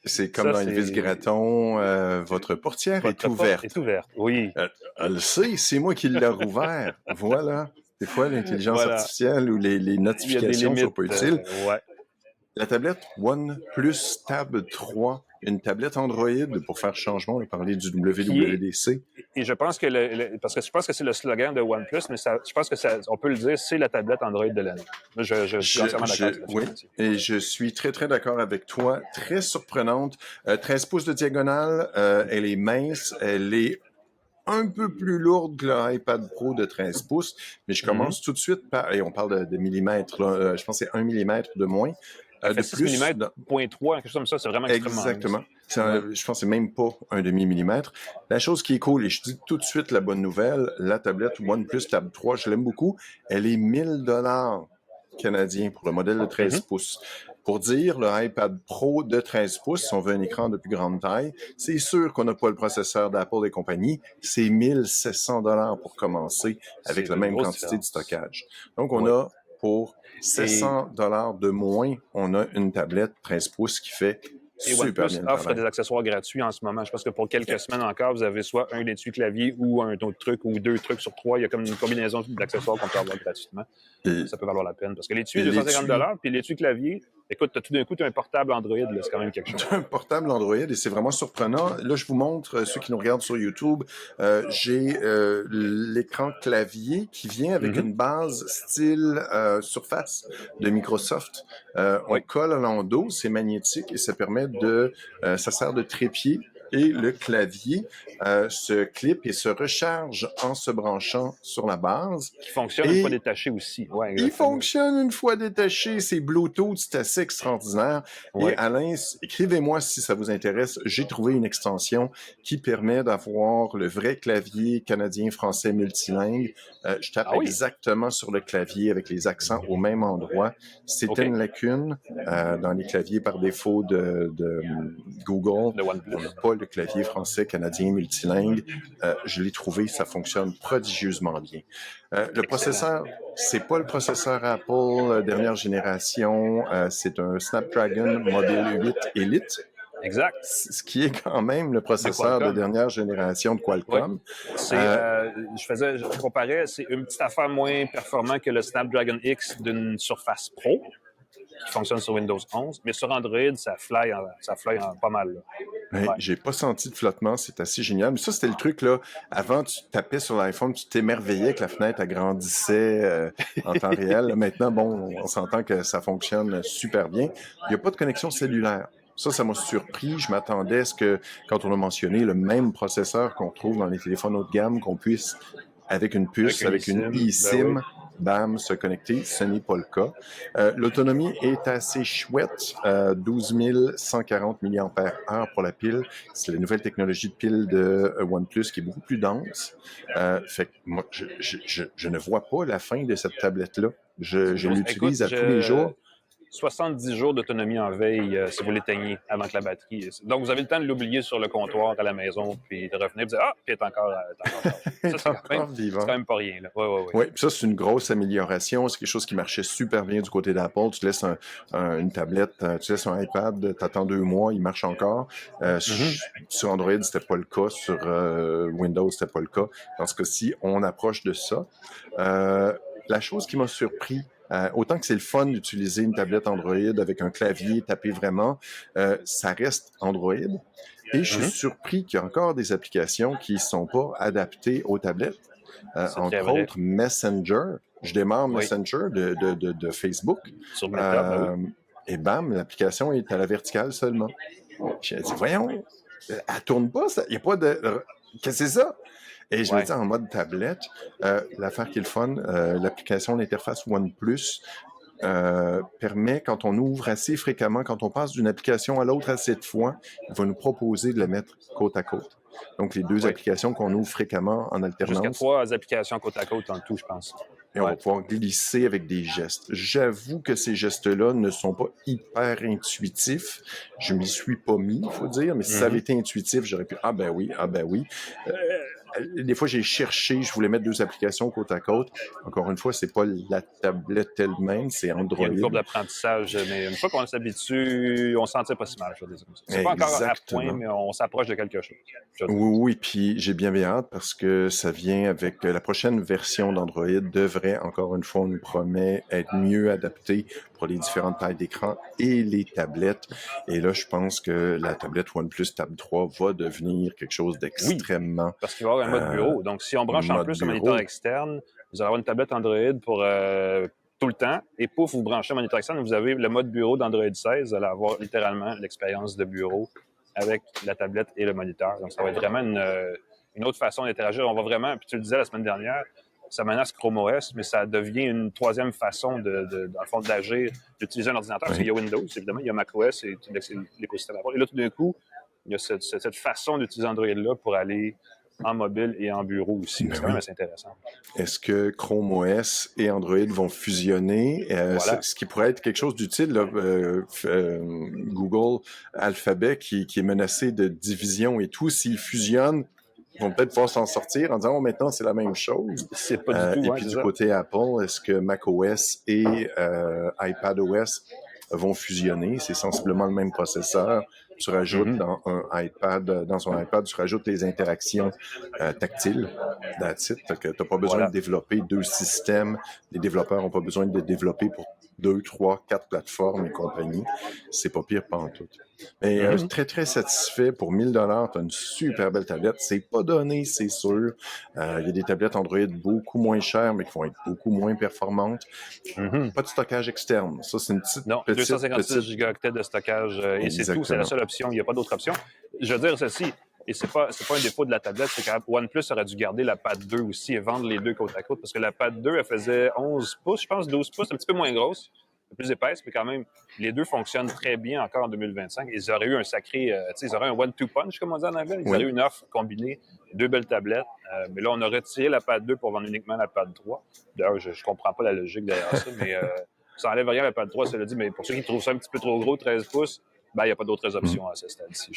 C'est comme Ça, dans c'est- Elvis Gratton, votre portière Votre est porte ouverte. est ouverte. Oui. Elle le sait, c'est moi qui l'ai rouvert. Voilà. Des fois, l'intelligence Voilà. artificielle ou les Il y a des notifications ne sont limites. pas utiles. Ouais. La tablette OnePlus Tab 3, une tablette Android pour faire changement, on a parlé du WWDC. Et je pense que parce que je pense que c'est le slogan de OnePlus, mais je pense que on peut le dire, c'est la tablette Android de l'année. Moi, je suis entièrement d'accord avec Oui, et je suis très, très d'accord avec toi. Très surprenante. 13 pouces de diagonale, elle est mince, elle est un peu plus lourde que le iPad Pro de 13 pouces, mais je commence tout de suite par, et on parle de millimètres, là, je pense que c'est 1 millimètre de moins. Ça fait De 6 plus, mm, 0.3, quelque chose comme ça, c'est vraiment extrêmement exactement. mince. Je pense que c'est même pas un demi-millimètre. La chose qui est cool, et je dis tout de suite la bonne nouvelle, la tablette OnePlus Tab 3, je l'aime beaucoup, elle est 1 000 $ canadiens pour le modèle de 13 pouces. Pour dire, le iPad Pro de 13 pouces, si on veut un écran de plus grande taille, c'est sûr qu'on n'a pas le processeur d'Apple et compagnie, c'est 1 700 $ pour commencer avec C'est la une même grosse quantité de différence. stockage. Donc, on Ouais. a pour 700 $ de moins, on a une tablette 13 pouces qui fait Et super OnePlus bien le offre travail. des accessoires gratuits en ce moment. Je pense que pour quelques semaines encore, vous avez soit un étui-clavier ou un autre truc ou 2 trucs sur 3. Il y a comme une combinaison d'accessoires qu'on peut avoir gratuitement. Et- Ça peut valoir la peine. Parce que l'étui, et 250 l'étui- $, puis l'étui-clavier, écoute, tout d'un coup, tu as un portable Android, là, c'est quand même quelque chose. un portable Android et c'est vraiment surprenant. Là, je vous montre, ceux qui nous regardent sur YouTube, j'ai l'écran clavier qui vient avec une base style Surface de Microsoft. On colle à l'endos, c'est magnétique et ça permet ça sert de trépied. Et le clavier se clip et se recharge en se branchant sur la base. Qui fonctionne une fois détaché aussi. Ouais, Il exactement. fonctionne une fois détaché, c'est Bluetooth, c'est assez extraordinaire. Ouais. Et Alain, écrivez-moi si ça vous intéresse. J'ai trouvé une extension qui permet d'avoir le vrai clavier canadien-français multilingue. Je tape exactement sur le clavier avec les accents au même endroit. C'était une lacune dans les claviers par défaut de Google. De OnePlus. On n'a pas le clavier français canadien multilingue. Je l'ai trouvé, ça fonctionne prodigieusement bien. Le processeur, c'est pas le processeur Apple dernière génération, c'est un Snapdragon Mobile 8 Elite. Exact. Ce qui est quand même le processeur de dernière génération de Qualcomm. Je comparais, c'est une petite affaire moins performante que le Snapdragon X d'une Surface Pro, qui fonctionne sur Windows 11, mais sur Android, ça fly en pas mal. Là. Ouais. J'ai pas senti de flottement, c'est assez génial. Mais ça, c'était le truc, là. Avant, tu tapais sur l'iPhone, tu t'émerveillais que la fenêtre agrandissait en temps réel. Là, maintenant, bon, on s'entend que ça fonctionne super bien. Il n'y a pas de connexion cellulaire. Ça m'a surpris. Je m'attendais à ce que, quand on a mentionné le même processeur qu'on trouve dans les téléphones haut de gamme, qu'on puisse, avec une puce, avec une eSIM, bam, se connecter. Ce n'est pas le cas. L'autonomie est assez chouette. 12 140 mAh pour la pile. C'est la nouvelle technologie de pile de OnePlus qui est beaucoup plus dense. Fait que moi, je ne vois pas la fin de cette tablette-là. Je l'utilise à tous les jours. 70 jours d'autonomie en veille si vous l'éteignez avant que la batterie... Donc, vous avez le temps de l'oublier sur le comptoir à la maison, puis de revenir et de dire « Ah, puis elle est encore ça, c'est quand même pas rien. Oui, ça, c'est une grosse amélioration. C'est quelque chose qui marchait super bien du côté d'Apple. Tu laisses une tablette, tu laisses un iPad, t'attends 2 mois, il marche encore. Sur Android, c'était pas le cas. Sur Windows, c'était pas le cas. Dans ce cas-ci, on approche de ça. La chose qui m'a surpris, autant que c'est le fun d'utiliser une tablette Android avec un clavier tapé vraiment, ça reste Android. Et je suis surpris qu'il y a encore des applications qui ne sont pas adaptées aux tablettes. Entre autres, Messenger. Je démarre Oui. Messenger de Facebook. Sur Meta, oui. Et bam, l'application est à la verticale seulement. J'ai dit, voyons, elle tourne pas, il n'y a pas de... Qu'est-ce que c'est ça? Et je me dis, en mode tablette, l'affaire qui est le fun, l'application, l'interface OnePlus, permet, quand on ouvre assez fréquemment, quand on passe d'une application à l'autre assez de fois, il va nous proposer de la mettre côte à côte. Donc, les deux applications qu'on ouvre fréquemment en alternance. Jusqu'à 3 applications côte à côte en tout, je pense. Et on va pouvoir glisser avec des gestes. J'avoue que ces gestes-là ne sont pas hyper intuitifs. Je m'y suis pas mis, il faut dire, mais si ça avait été intuitif, j'aurais pu, ah ben oui. Des fois, j'ai cherché, je voulais mettre deux applications côte à côte. Encore une fois, c'est pas la tablette elle-même, c'est Android. Il y a une courbe d'apprentissage, mais une fois qu'on s'habitue, on s'en tire pas si mal, je veux dire comme ça. C'est pas encore à point, mais on s'approche de quelque chose. Oui, puis j'ai bien hâte parce que ça vient avec la prochaine version d'Android devrait, encore une fois, on nous promet être mieux adaptée pour les différentes tailles d'écran et les tablettes. Et là, je pense que la tablette OnePlus Tab 3 va devenir quelque chose d'extrêmement... Oui, parce qu'il va y avoir un mode bureau. Donc, si on branche en plus un moniteur externe, vous allez avoir une tablette Android pour tout le temps. Et pouf, vous branchez un moniteur externe, vous avez le mode bureau d'Android 16. Vous allez avoir littéralement l'expérience de bureau avec la tablette et le moniteur. Donc, ça va être vraiment une autre façon d'interagir. On va vraiment, puis tu le disais la semaine dernière, ça menace Chrome OS, mais ça devient une troisième façon dans le fond, d'agir, d'utiliser un ordinateur. Parce qu'il y a Windows, évidemment, il y a macOS et l'écosystème à part. Et là, tout d'un coup, il y a cette façon d'utiliser Android-là pour aller en mobile et en bureau aussi. C'est quand même assez intéressant. Est-ce que Chrome OS et Android vont fusionner? Ce qui pourrait être quelque chose d'utile, là, Google Alphabet qui est menacé de division et tout, s'ils fusionnent, ils vont peut-être pouvoir s'en sortir en disant « Oh, maintenant, c'est la même chose. » C'est pas du tout. Et puis du côté Apple, est-ce que macOS et iPadOS vont fusionner? C'est sensiblement le même processeur. Tu rajoutes dans son iPad, tu rajoutes les interactions tactiles. That's it. Fait que t'as pas besoin de développer deux systèmes. Les développeurs n'ont pas besoin de développer pour 2, 3, 4 plateformes et compagnie. C'est pas pire pantoute. Mais très, très satisfait. Pour 1 000 $, t'as une super belle tablette. C'est pas donné, c'est sûr. Il y a des tablettes Android beaucoup moins chères, mais qui vont être beaucoup moins performantes. Pas de stockage externe. Ça, c'est une petite... Non, 256 gigaoctets de stockage et c'est tout. C'est la seule option. Il n'y a pas d'autre option. Je veux dire ceci, et c'est pas un défaut de la tablette, c'est que OnePlus aurait dû garder la Pad 2 aussi et vendre les deux côte à côte parce que la Pad 2, elle faisait 11 pouces, je pense 12 pouces, un petit peu moins grosse, un peu plus épaisse, mais quand même, les deux fonctionnent très bien encore en 2025. Ils auraient eu un sacré, ils auraient un one-two punch, comme on dit en anglais. Ils auraient eu une offre combinée, deux belles tablettes. Mais là, on a retiré la Pad 2 pour vendre uniquement la Pad 3. D'ailleurs, je comprends pas la logique derrière ça, mais ça enlève rien la Pad 3, ça le dit. Mais pour ceux qui trouvent ça un petit peu trop gros, 13 pouces, il n'y a pas d'autres options à ce stade-ci.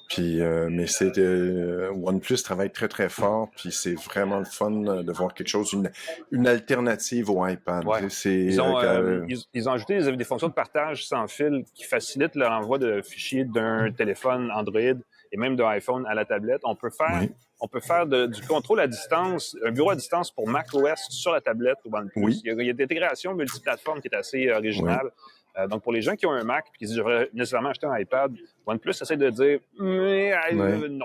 Puis, mais OnePlus travaille très, très fort, puis c'est vraiment le fun de voir quelque chose, une alternative au iPad. Ouais. Ils ont ajouté des fonctions de partage sans fil qui facilitent l'envoi de fichiers d'un téléphone Android et même d'un iPhone à la tablette. On peut faire du contrôle à distance, un bureau à distance pour macOS sur la tablette OnePlus. Oui. Il y a des intégrations multiplateformes qui est assez originale. Donc, pour les gens qui ont un Mac et qui disent « j'aurais nécessairement acheté un iPad », OnePlus essaie de dire « non ».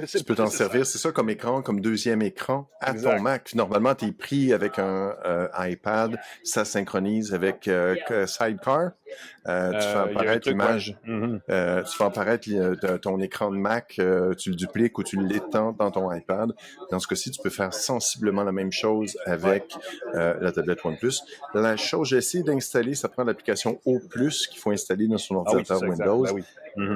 Tu peux t'en servir, c'est ça, comme écran, comme deuxième écran à ton Mac. Puis, normalement, tu es pris avec un iPad, ça synchronise avec Sidecar. Tu fais apparaître l'image, tu fais apparaître ton écran de Mac, tu le dupliques ou tu l'étends dans ton iPad. Dans ce cas-ci, tu peux faire sensiblement la même chose avec la tablette OnePlus. La chose, j'ai essayé d'installer, ça prend l'application O+, qu'il faut installer dans son ordinateur Windows.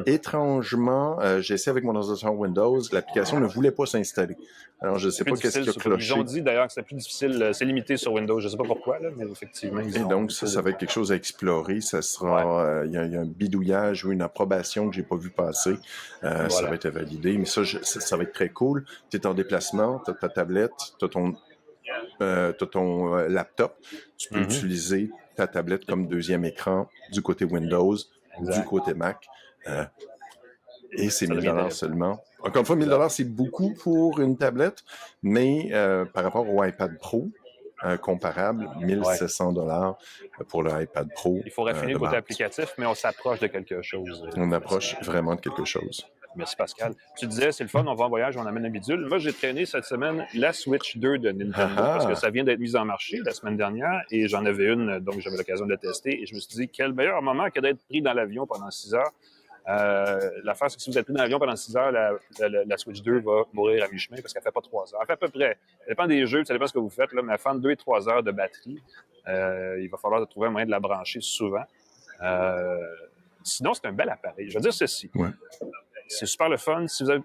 Étrangement, j'ai essayé avec mon ordinateur Windows, l'application ne voulait pas s'installer. Alors, je ne sais pas qu'est-ce qui a cloché. Ils ont dit d'ailleurs que c'est plus difficile, c'est limité sur Windows. Je ne sais pas pourquoi, là, mais effectivement. Et donc, ça va être quelque chose à explorer. Ça sera, il y a un bidouillage ou une approbation que j'ai pas vu passer. Ça va être validé. Mais ça va être très cool. Tu es en déplacement, tu as ta tablette, tu as ton laptop. Tu peux utiliser ta tablette comme deuxième écran du côté Windows, du côté Mac. Et c'est 1 000 $ seulement. Encore une fois, 1 000 $, c'est beaucoup pour une tablette, mais par rapport au iPad Pro, comparable, 1 700 $ pour le iPad Pro. Il faut raffiner le côté applicatif, mais on s'approche de quelque chose. On approche vraiment de quelque chose. Merci Pascal. Tu disais, c'est le fun, on va en voyage, on amène un bidule. Moi, j'ai traîné cette semaine la Switch 2 de Nintendo parce que ça vient d'être mis en marché la semaine dernière et j'en avais une, donc j'avais l'occasion de la tester et je me suis dit, quel meilleur moment que d'être pris dans l'avion pendant 6 heures. L'affaire, c'est que si vous êtes pris dans l'avion pendant 6 heures, la Switch 2 va mourir à mi-chemin parce qu'elle fait pas 3 heures. Elle fait à peu près, ça dépend des jeux, ça dépend de ce que vous faites, là, mais elle fait 2 et 3 heures de batterie. Il va falloir trouver un moyen de la brancher souvent. Sinon, c'est un bel appareil. Je veux dire ceci. Ouais. C'est super le fun. Si vous avez...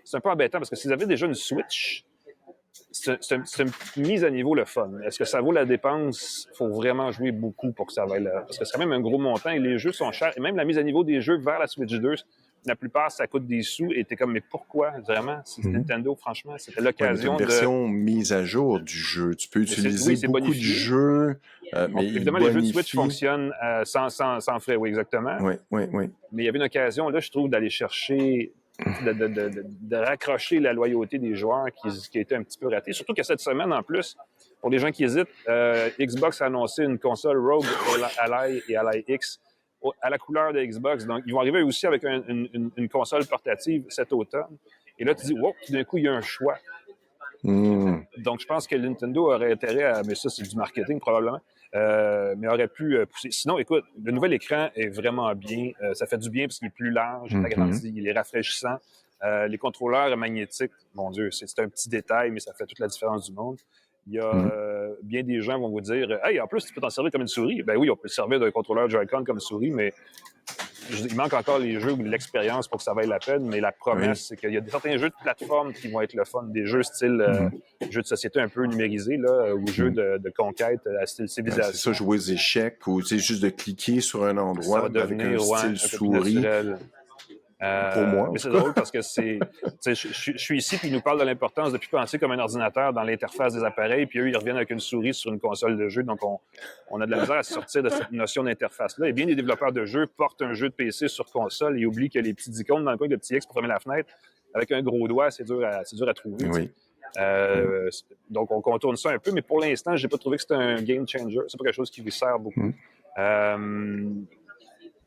C'est un peu embêtant parce que si vous avez déjà une Switch, c'est une mise à niveau le fun. Est-ce que ça vaut la dépense? Il faut vraiment jouer beaucoup pour que ça vaille parce que c'est quand même un gros montant et les jeux sont chers. Et même la mise à niveau des jeux vers la Switch 2, la plupart, ça coûte des sous. Et t'es comme, mais pourquoi? Vraiment? C'est Nintendo, franchement. C'était l'occasion de... une version mise à jour du jeu. Tu peux utiliser beaucoup bonifié. De jeux. Mais évidemment, les jeux de Switch fonctionnent sans frais, oui, exactement. Oui. Mais il y avait une occasion, là, je trouve, d'aller chercher... De raccrocher la loyauté des joueurs qui a été un petit peu ratée. Surtout que cette semaine, en plus, pour les gens qui hésitent, Xbox a annoncé une console Rogue Ally et Ally X à la couleur de Xbox. Donc, ils vont arriver aussi avec une console portative cet automne. Et là, tu dis, wow, tout d'un coup, il y a un choix. Donc, je pense que Nintendo aurait intérêt à... Mais ça, c'est du marketing, probablement. Mais aurait pu pousser. Sinon, écoute, le nouvel écran est vraiment bien. Ça fait du bien parce qu'il est plus large, il est agrandi, il est rafraîchissant. Les contrôleurs magnétiques, mon Dieu, c'est un petit détail, mais ça fait toute la différence du monde. Il y a bien des gens vont vous dire, hey, en plus, tu peux t'en servir comme une souris. Ben oui, on peut se servir d'un contrôleur Joy-Con comme souris, mais il manque encore les jeux ou l'expérience pour que ça vaille la peine, mais la promesse, c'est qu'il y a certains jeux de plateforme qui vont être le fun, des jeux style jeux de société un peu numérisés, là, ou jeux de conquête à style civilisation. C'est ça, jouer aux échecs ou juste de cliquer sur un endroit avec un style souris. Pour moi. Mais c'est drôle parce que je suis ici puis ils nous parlent de l'importance de plus penser comme un ordinateur dans l'interface des appareils, puis eux, ils reviennent avec une souris sur une console de jeu. Donc, on a de la misère à sortir de cette notion d'interface-là. Et bien des développeurs de jeux portent un jeu de PC sur console et oublient que les petites icônes dans le coin, le petit X pour fermer la fenêtre, avec un gros doigt, c'est dur à trouver. Oui. Donc, on contourne ça un peu, mais pour l'instant, j'ai pas trouvé que c'était un game changer. C'est pas quelque chose qui vous sert beaucoup.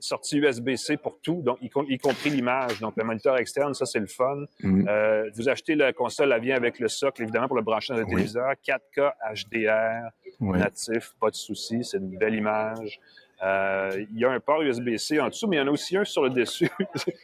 Sortie USB-C pour tout, donc y compris l'image. Donc, le moniteur externe, ça, c'est le fun. Vous achetez la console, elle vient avec le socle, évidemment, pour le brancher dans le téléviseur. 4K HDR, natif, pas de souci. C'est une belle image. Il y a un port USB-C en dessous, mais il y en a aussi un sur le dessus.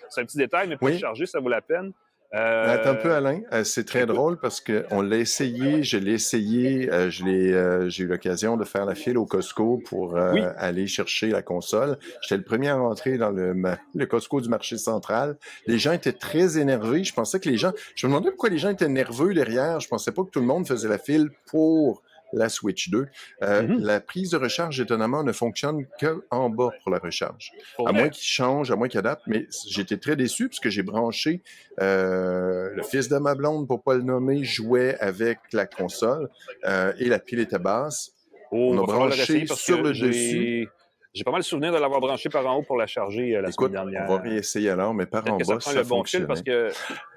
C'est un petit détail, mais pour le charger, ça vaut la peine. Attends un peu, Alain. C'est très drôle parce qu'on l'a essayé, je l'ai essayé, j'ai eu l'occasion de faire la file au Costco pour aller chercher la console. J'étais le premier à rentrer dans le Costco du marché central. Les gens étaient très énervés. Je me demandais pourquoi les gens étaient nerveux derrière. Je pensais pas que tout le monde faisait la file pour la Switch 2. La prise de recharge, étonnamment, ne fonctionne qu'en bas pour la recharge. À moins qu'il change, à moins qu'il adapte, mais j'étais très déçu parce que j'ai branché le fils de ma blonde, pour pas le nommer, jouait avec la console et la pile était basse. On a branché sur le dessus. J'ai pas mal de souvenirs de l'avoir branché par en haut pour la charger la semaine dernière. On va réessayer alors, mais par en bas, ça fonctionne. Parce que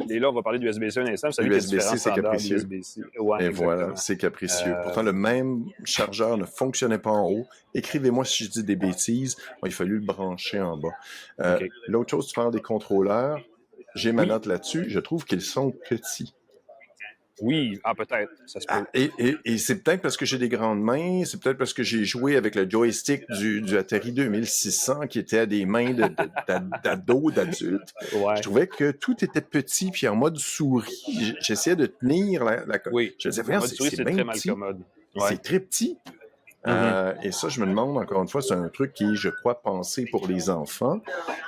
là, on va parler du USB-C un instant. USB-C, c'est capricieux. Ouais, et voilà, c'est capricieux. Pourtant, le même chargeur ne fonctionnait pas en haut. Écrivez-moi si je dis des bêtises. Il a fallu le brancher en bas. L'autre chose, tu parles des contrôleurs. J'ai ma note là-dessus. Je trouve qu'ils sont petits. Oui, peut-être, ça se peut. Et c'est peut-être parce que j'ai des grandes mains, c'est peut-être parce que j'ai joué avec le joystick du Atari 2600 qui était à des mains d'ados, d'adultes. Je trouvais que tout était petit, puis en mode souris. J'essayais de tenir la... Oui, je disais, c'est très mal commode. C'est très petit. Et ça, je me demande, encore une fois, c'est un truc qui est, je crois, pensé pour les enfants.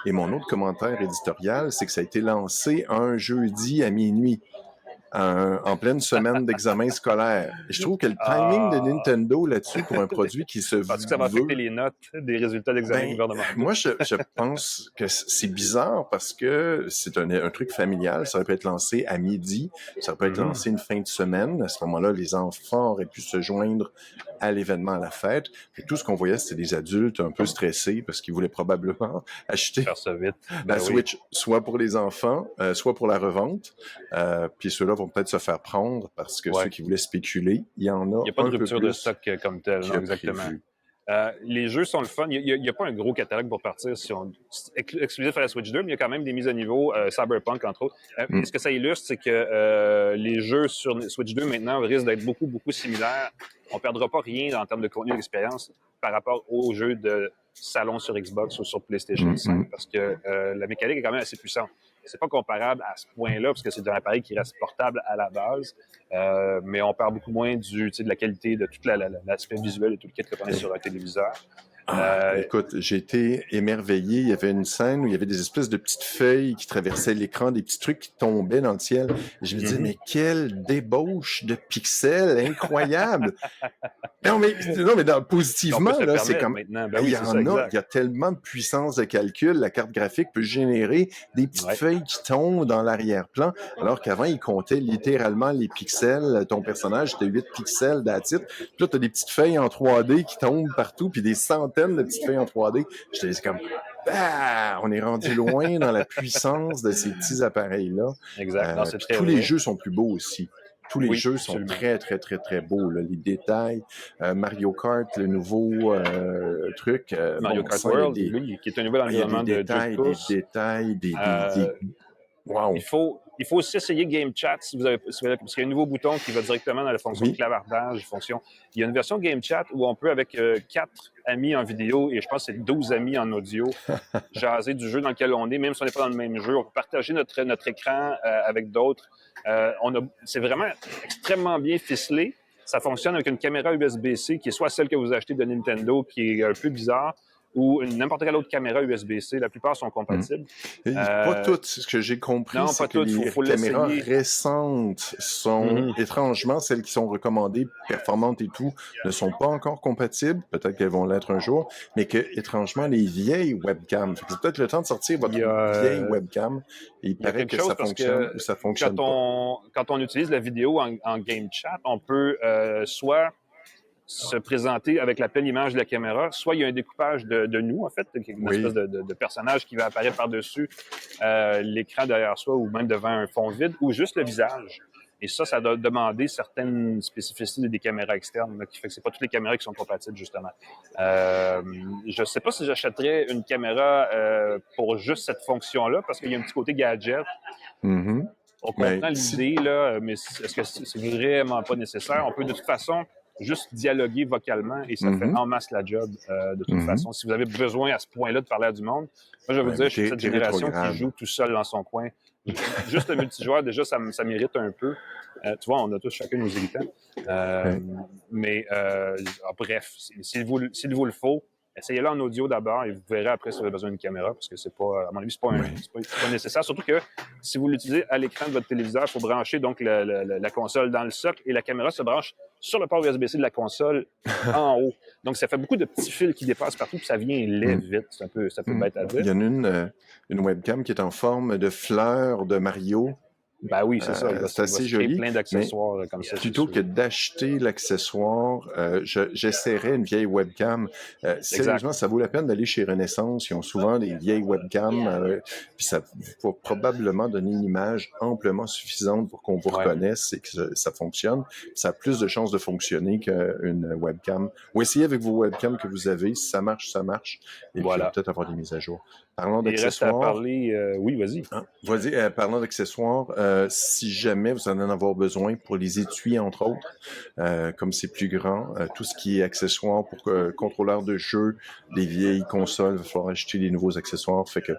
Et mon autre commentaire éditorial, c'est que ça a été lancé un jeudi à minuit. En pleine semaine d'examen scolaire. Et je trouve que le timing de Nintendo là-dessus pour un produit qui se veut... Parce que ça va affecter les notes des résultats d'examen gouvernementaux. Moi, je pense que c'est bizarre parce que c'est un truc familial. Ça aurait pu être lancé à midi. Ça aurait pu être lancé une fin de semaine. À ce moment-là, les enfants auraient pu se joindre à l'événement, à la fête. Et tout ce qu'on voyait, c'était des adultes un peu stressés parce qu'ils voulaient probablement acheter la Switch, soit pour les enfants, soit pour la revente. Puis ceux-là vont peut-être se faire prendre parce que ceux qui voulaient spéculer, il y en a. Il n'y a pas de rupture de stock comme tel, non, exactement. Les jeux sont le fun. Il y a pas un gros catalogue pour partir exclusif à la Switch 2, mais il y a quand même des mises à niveau, Cyberpunk, entre autres. Et ce que ça illustre, c'est que les jeux sur Switch 2, maintenant, risquent d'être beaucoup, beaucoup similaires. On perdra pas rien en termes de contenu d'expérience par rapport aux jeux de salon sur Xbox ou sur PlayStation 5, parce que la mécanique est quand même assez puissante. C'est pas comparable à ce point-là, parce que c'est un appareil qui reste portable à la base, mais on perd beaucoup moins de la qualité, de tout l'aspect visuel et tout le kit qu'on est sur un téléviseur. Écoute, j'ai été émerveillé. Il y avait une scène où il y avait des espèces de petites feuilles qui traversaient l'écran, des petits trucs qui tombaient dans le ciel. Et je me disais, mais quelle débauche de pixels incroyable! non, mais positivement, là, c'est comme... Ben il oui, y en a, il y a tellement de puissance de calcul. La carte graphique peut générer des petites feuilles qui tombent dans l'arrière-plan, alors qu'avant, il comptait littéralement les pixels. Ton personnage, c'était 8 pixels d'attitude. Puis là, t'as des petites feuilles en 3D qui tombent partout, puis des centaines de petites feuilles en 3D. J'étais comme, on est rendu loin dans la puissance de ces petits appareils-là. Exact. Non, tous les jeux sont plus beaux aussi. Tous les jeux sont très, très, très, très beaux. Là. Les détails, Mario Kart, le nouveau truc. Mario Kart World, qui est un nouvel environnement de détails, wow. Il faut aussi essayer Game Chat parce qu'il y a un nouveau bouton qui va directement dans la fonction de clavardage. Il y a une version Game Chat où on peut, avec 4 amis en vidéo et je pense que c'est 12 amis en audio, jaser du jeu dans lequel on est, même si on n'est pas dans le même jeu. On peut partager notre écran avec d'autres. C'est vraiment extrêmement bien ficelé. Ça fonctionne avec une caméra USB-C qui est soit celle que vous achetez de Nintendo, qui est un peu bizarre, ou n'importe quelle autre caméra USB-C. La plupart sont compatibles. Pas toutes. Ce que j'ai compris, c'est que les caméras récentes sont étrangement, celles qui sont recommandées, performantes et tout, ne sont pas encore compatibles. Peut-être qu'elles vont l'être un jour, mais que, étrangement, les vieilles webcams, c'est peut-être le temps de sortir votre vieille webcam. Et il paraît que ça fonctionne ou ça fonctionne pas. Quand on utilise la vidéo en Game Chat, on peut soit se présenter avec la pleine image de la caméra, soit il y a un découpage de nous, en fait, une espèce de personnage qui va apparaître par-dessus l'écran derrière soi ou même devant un fond vide, ou juste le visage. Et ça doit demander certaines spécificités des caméras externes, là, qui fait que c'est pas toutes les caméras qui sont compatibles, justement. Je sais pas si j'achèterais une caméra pour juste cette fonction-là, parce qu'il y a un petit côté gadget. On comprend l'idée, là, mais est-ce que c'est vraiment pas nécessaire? On peut, de toute façon, juste dialoguer vocalement et ça fait en masse la job de toute façon. Si vous avez besoin à ce point-là de parler à du monde, moi je vais vous dire, je suis cette génération qui joue tout seul dans son coin. Juste le multijoueur, déjà, ça m'irrite un peu. Tu vois, on a tous chacun nos irritants. Mais bref, s'il vous le faut, essayez-le en audio d'abord et vous verrez après si vous avez besoin d'une caméra, parce que c'est pas, à mon avis, c'est pas nécessaire. Surtout que si vous l'utilisez à l'écran de votre téléviseur, il faut brancher donc la console dans le socle et la caméra se branche sur le port USB-C de la console en haut. Donc, ça fait beaucoup de petits fils qui dépassent partout, puis ça vient laid vite. C'est un peu bête à dire. Il y en a une webcam qui est en forme de fleur de Mario. Ben oui, c'est ça. C'est assez joli. Plein d'accessoires comme ça. Plutôt que d'acheter l'accessoire, j'essaierais une vieille webcam. Sérieusement, ça vaut la peine d'aller chez Renaissance. Ils ont souvent des vieilles webcams. Puis ça va probablement donner une image amplement suffisante pour qu'on vous reconnaisse et que ça fonctionne. Ça a plus de chances de fonctionner qu'une webcam. Ou essayez avec vos webcams que vous avez. Si ça marche, ça marche. Et puis peut-être avoir des mises à jour. Parlons d'accessoires. Il reste à parler... oui, vas-y. Vas-y, parlons d'accessoires. Si jamais vous en avoir besoin pour les étuis, entre autres, comme c'est plus grand, tout ce qui est accessoires pour contrôleurs de jeu, des vieilles consoles, il va falloir acheter des nouveaux accessoires. Fait que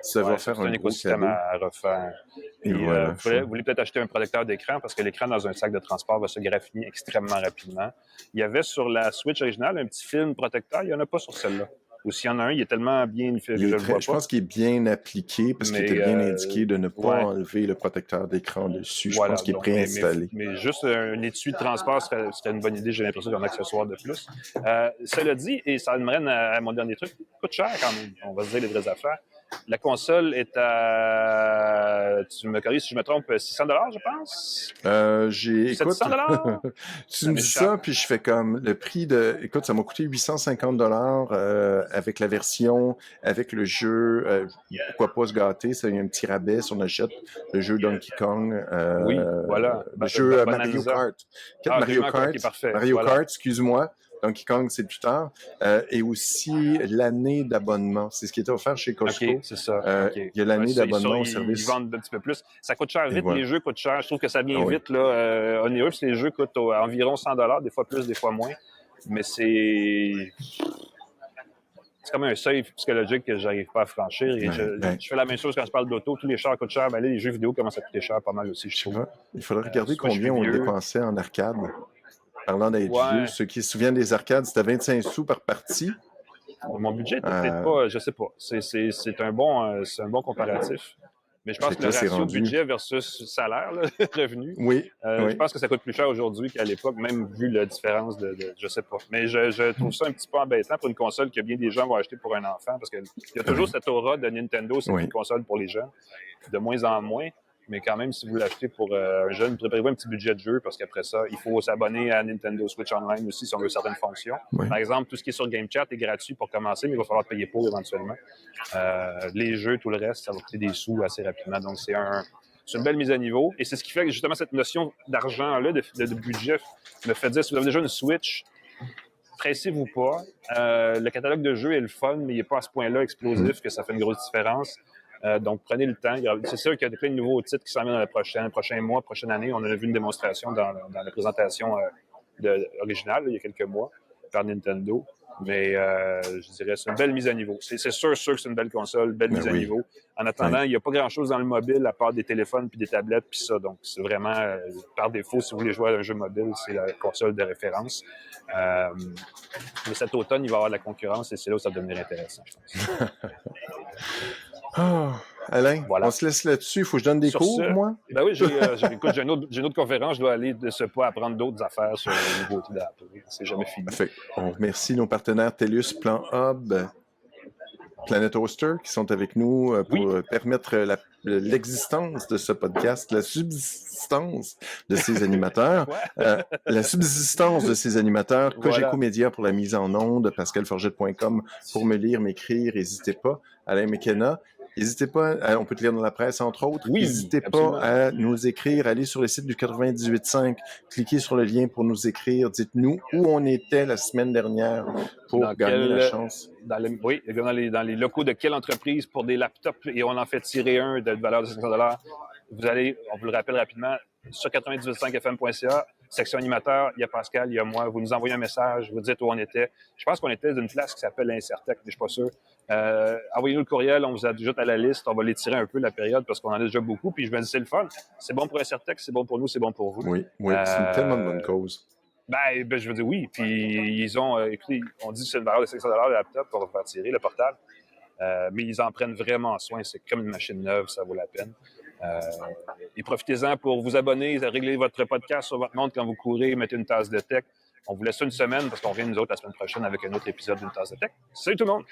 ça va faire un écosystème à refaire. Et vous voulez peut-être acheter un protecteur d'écran parce que l'écran dans un sac de transport va se graffiner extrêmement rapidement. Il y avait sur la Switch originale un petit film protecteur, il n'y en a pas sur celle-là. Ou s'il y en a un, il est tellement bien fait que je le vois pas. Je pense qu'il est bien appliqué parce qu'il était bien indiqué de ne pas enlever le protecteur d'écran dessus. Je pense qu'il est préinstallé. Mais juste un étui de transport serait une bonne idée, j'ai l'impression, d'un accessoire de plus. Cela dit, et ça me mène à mon dernier truc, coûte cher quand même, on va se dire les vraies affaires. La console est à, tu me corriges si je me trompe, $600, je pense? Écoute, $700? Tu me dis ça, puis je fais comme le prix de... Écoute, ça m'a coûté $850 avec la version, avec le jeu. Pourquoi pas se gâter? Ça, il y a un petit rabais si on achète le jeu Donkey Kong. Oui, voilà. Le jeu Mario Kart. Mario Kart, excuse-moi. Donkey Kong, c'est plus tard. Et aussi l'année d'abonnement. C'est ce qui était offert chez Costco. OK, c'est ça. OK. Il y a l'année d'abonnement au Ils service. vendent un petit peu plus. Ça coûte cher Et vite, voilà. les jeux coûtent cher. Je trouve que ça vient Ah oui. vite, là, onéreux, parce que les jeux coûtent environ 100 $, des fois plus, des fois moins. Mais c'est comme un seuil psychologique que j'arrive pas à franchir. Et je fais la même chose quand je parle d'auto. Tous les chars coûtent cher. Ben là, les jeux vidéo commencent à coûter cher pas mal aussi, je trouve. Il faudrait regarder soit je suis combien on vieux. dépensait en arcade. Parlant d'être Ouais. vieux, ceux qui se souviennent des arcades, c'était 25 sous par partie. Mon budget était peut-être pas, je sais pas. C'est un bon comparatif. Mais je pense que le c'est ratio rendu. budget versus salaire, là, revenu, Oui. je pense que ça coûte plus cher aujourd'hui qu'à l'époque, même vu la différence je sais pas. Mais je trouve ça un petit peu embêtant pour une console que bien des gens vont acheter pour un enfant, parce qu'il y a toujours cette aura de Nintendo, c'est une console pour les jeunes, de moins en moins. Mais quand même, si vous l'achetez pour un jeune, préparez-vous un petit budget de jeu, parce qu'après ça, il faut s'abonner à Nintendo Switch Online aussi si on veut certaines fonctions. Oui. Par exemple, tout ce qui est sur Game Chat est gratuit pour commencer, mais il va falloir payer pour éventuellement. Les jeux, tout le reste, ça va coûter des sous assez rapidement. Donc, c'est une belle mise à niveau. Et c'est ce qui fait que justement cette notion d'argent-là, de budget, me fait dire, si vous avez déjà une Switch, pressez-vous pas. Le catalogue de jeux est le fun, mais il n'est pas à ce point-là explosif que ça fait une grosse différence. Donc, prenez le temps. C'est sûr qu'il y a plein de nouveaux titres qui s'en viennent dans le prochain mois, prochaine année. On a vu une démonstration dans la présentation originale, il y a quelques mois, par Nintendo. Mais je dirais, c'est une belle mise à niveau. C'est sûr que c'est une belle console, belle mise à niveau. En attendant, il n'y a pas grand-chose dans le mobile à part des téléphones puis des tablettes puis ça. Donc, c'est vraiment, par défaut, si vous voulez jouer à un jeu mobile, c'est la console de référence. Mais cet automne, il va y avoir de la concurrence et c'est là où ça va devenir intéressant, je pense. Alain, voilà. On se laisse là-dessus. Il faut que je donne des cours, moi? Ben oui, j'ai une autre conférence. Je dois aller de ce pas apprendre d'autres affaires sur les nouveautés d'Apple. C'est jamais fini. Parfait. On remercie nos partenaires TELUS, Plan Hub, Planet Hoster qui sont avec nous pour permettre l'existence de ce podcast, la subsistance de ces animateurs. La subsistance de ces animateurs, Cogeco Média pour la mise en onde, pascalforget.com pour me lire, m'écrire, n'hésitez pas. Alain McKenna. N'hésitez pas, on peut te lire dans la presse, entre autres. N'hésitez pas à nous écrire. Allez sur le site du 98.5, cliquez sur le lien pour nous écrire. Dites-nous où on était la semaine dernière pour gagner la chance. Dans les locaux de quelle entreprise pour des laptops, et on en fait tirer un de valeur de 500 $. Vous allez, on vous le rappelle rapidement, sur 98.5fm.ca, section animateur, il y a Pascal, il y a moi. Vous nous envoyez un message, vous dites où on était. Je pense qu'on était d'une place qui s'appelle l'Incertec, mais je suis pas sûr. Envoyez-nous le courriel, on vous ajoute à la liste, on va l'étirer un peu la période parce qu'on en a déjà beaucoup. Puis je me dis, c'est le fun. C'est bon pour Incertec, c'est bon pour nous, c'est bon pour vous. Oui, c'est une tellement bonne cause. Ben, je veux dire oui. Puis ils ont, écoutez, on dit que c'est une valeur de 500 $ le laptop pour faire tirer le portable. Mais ils en prennent vraiment soin. C'est comme une machine neuve, ça vaut la peine. Et profitez-en pour vous abonner, régler votre podcast sur votre montre quand vous courez, mettez une tasse de tech. On vous laisse une semaine parce qu'on revient nous autres la semaine prochaine avec un autre épisode d'une tasse de tech. Salut tout le monde!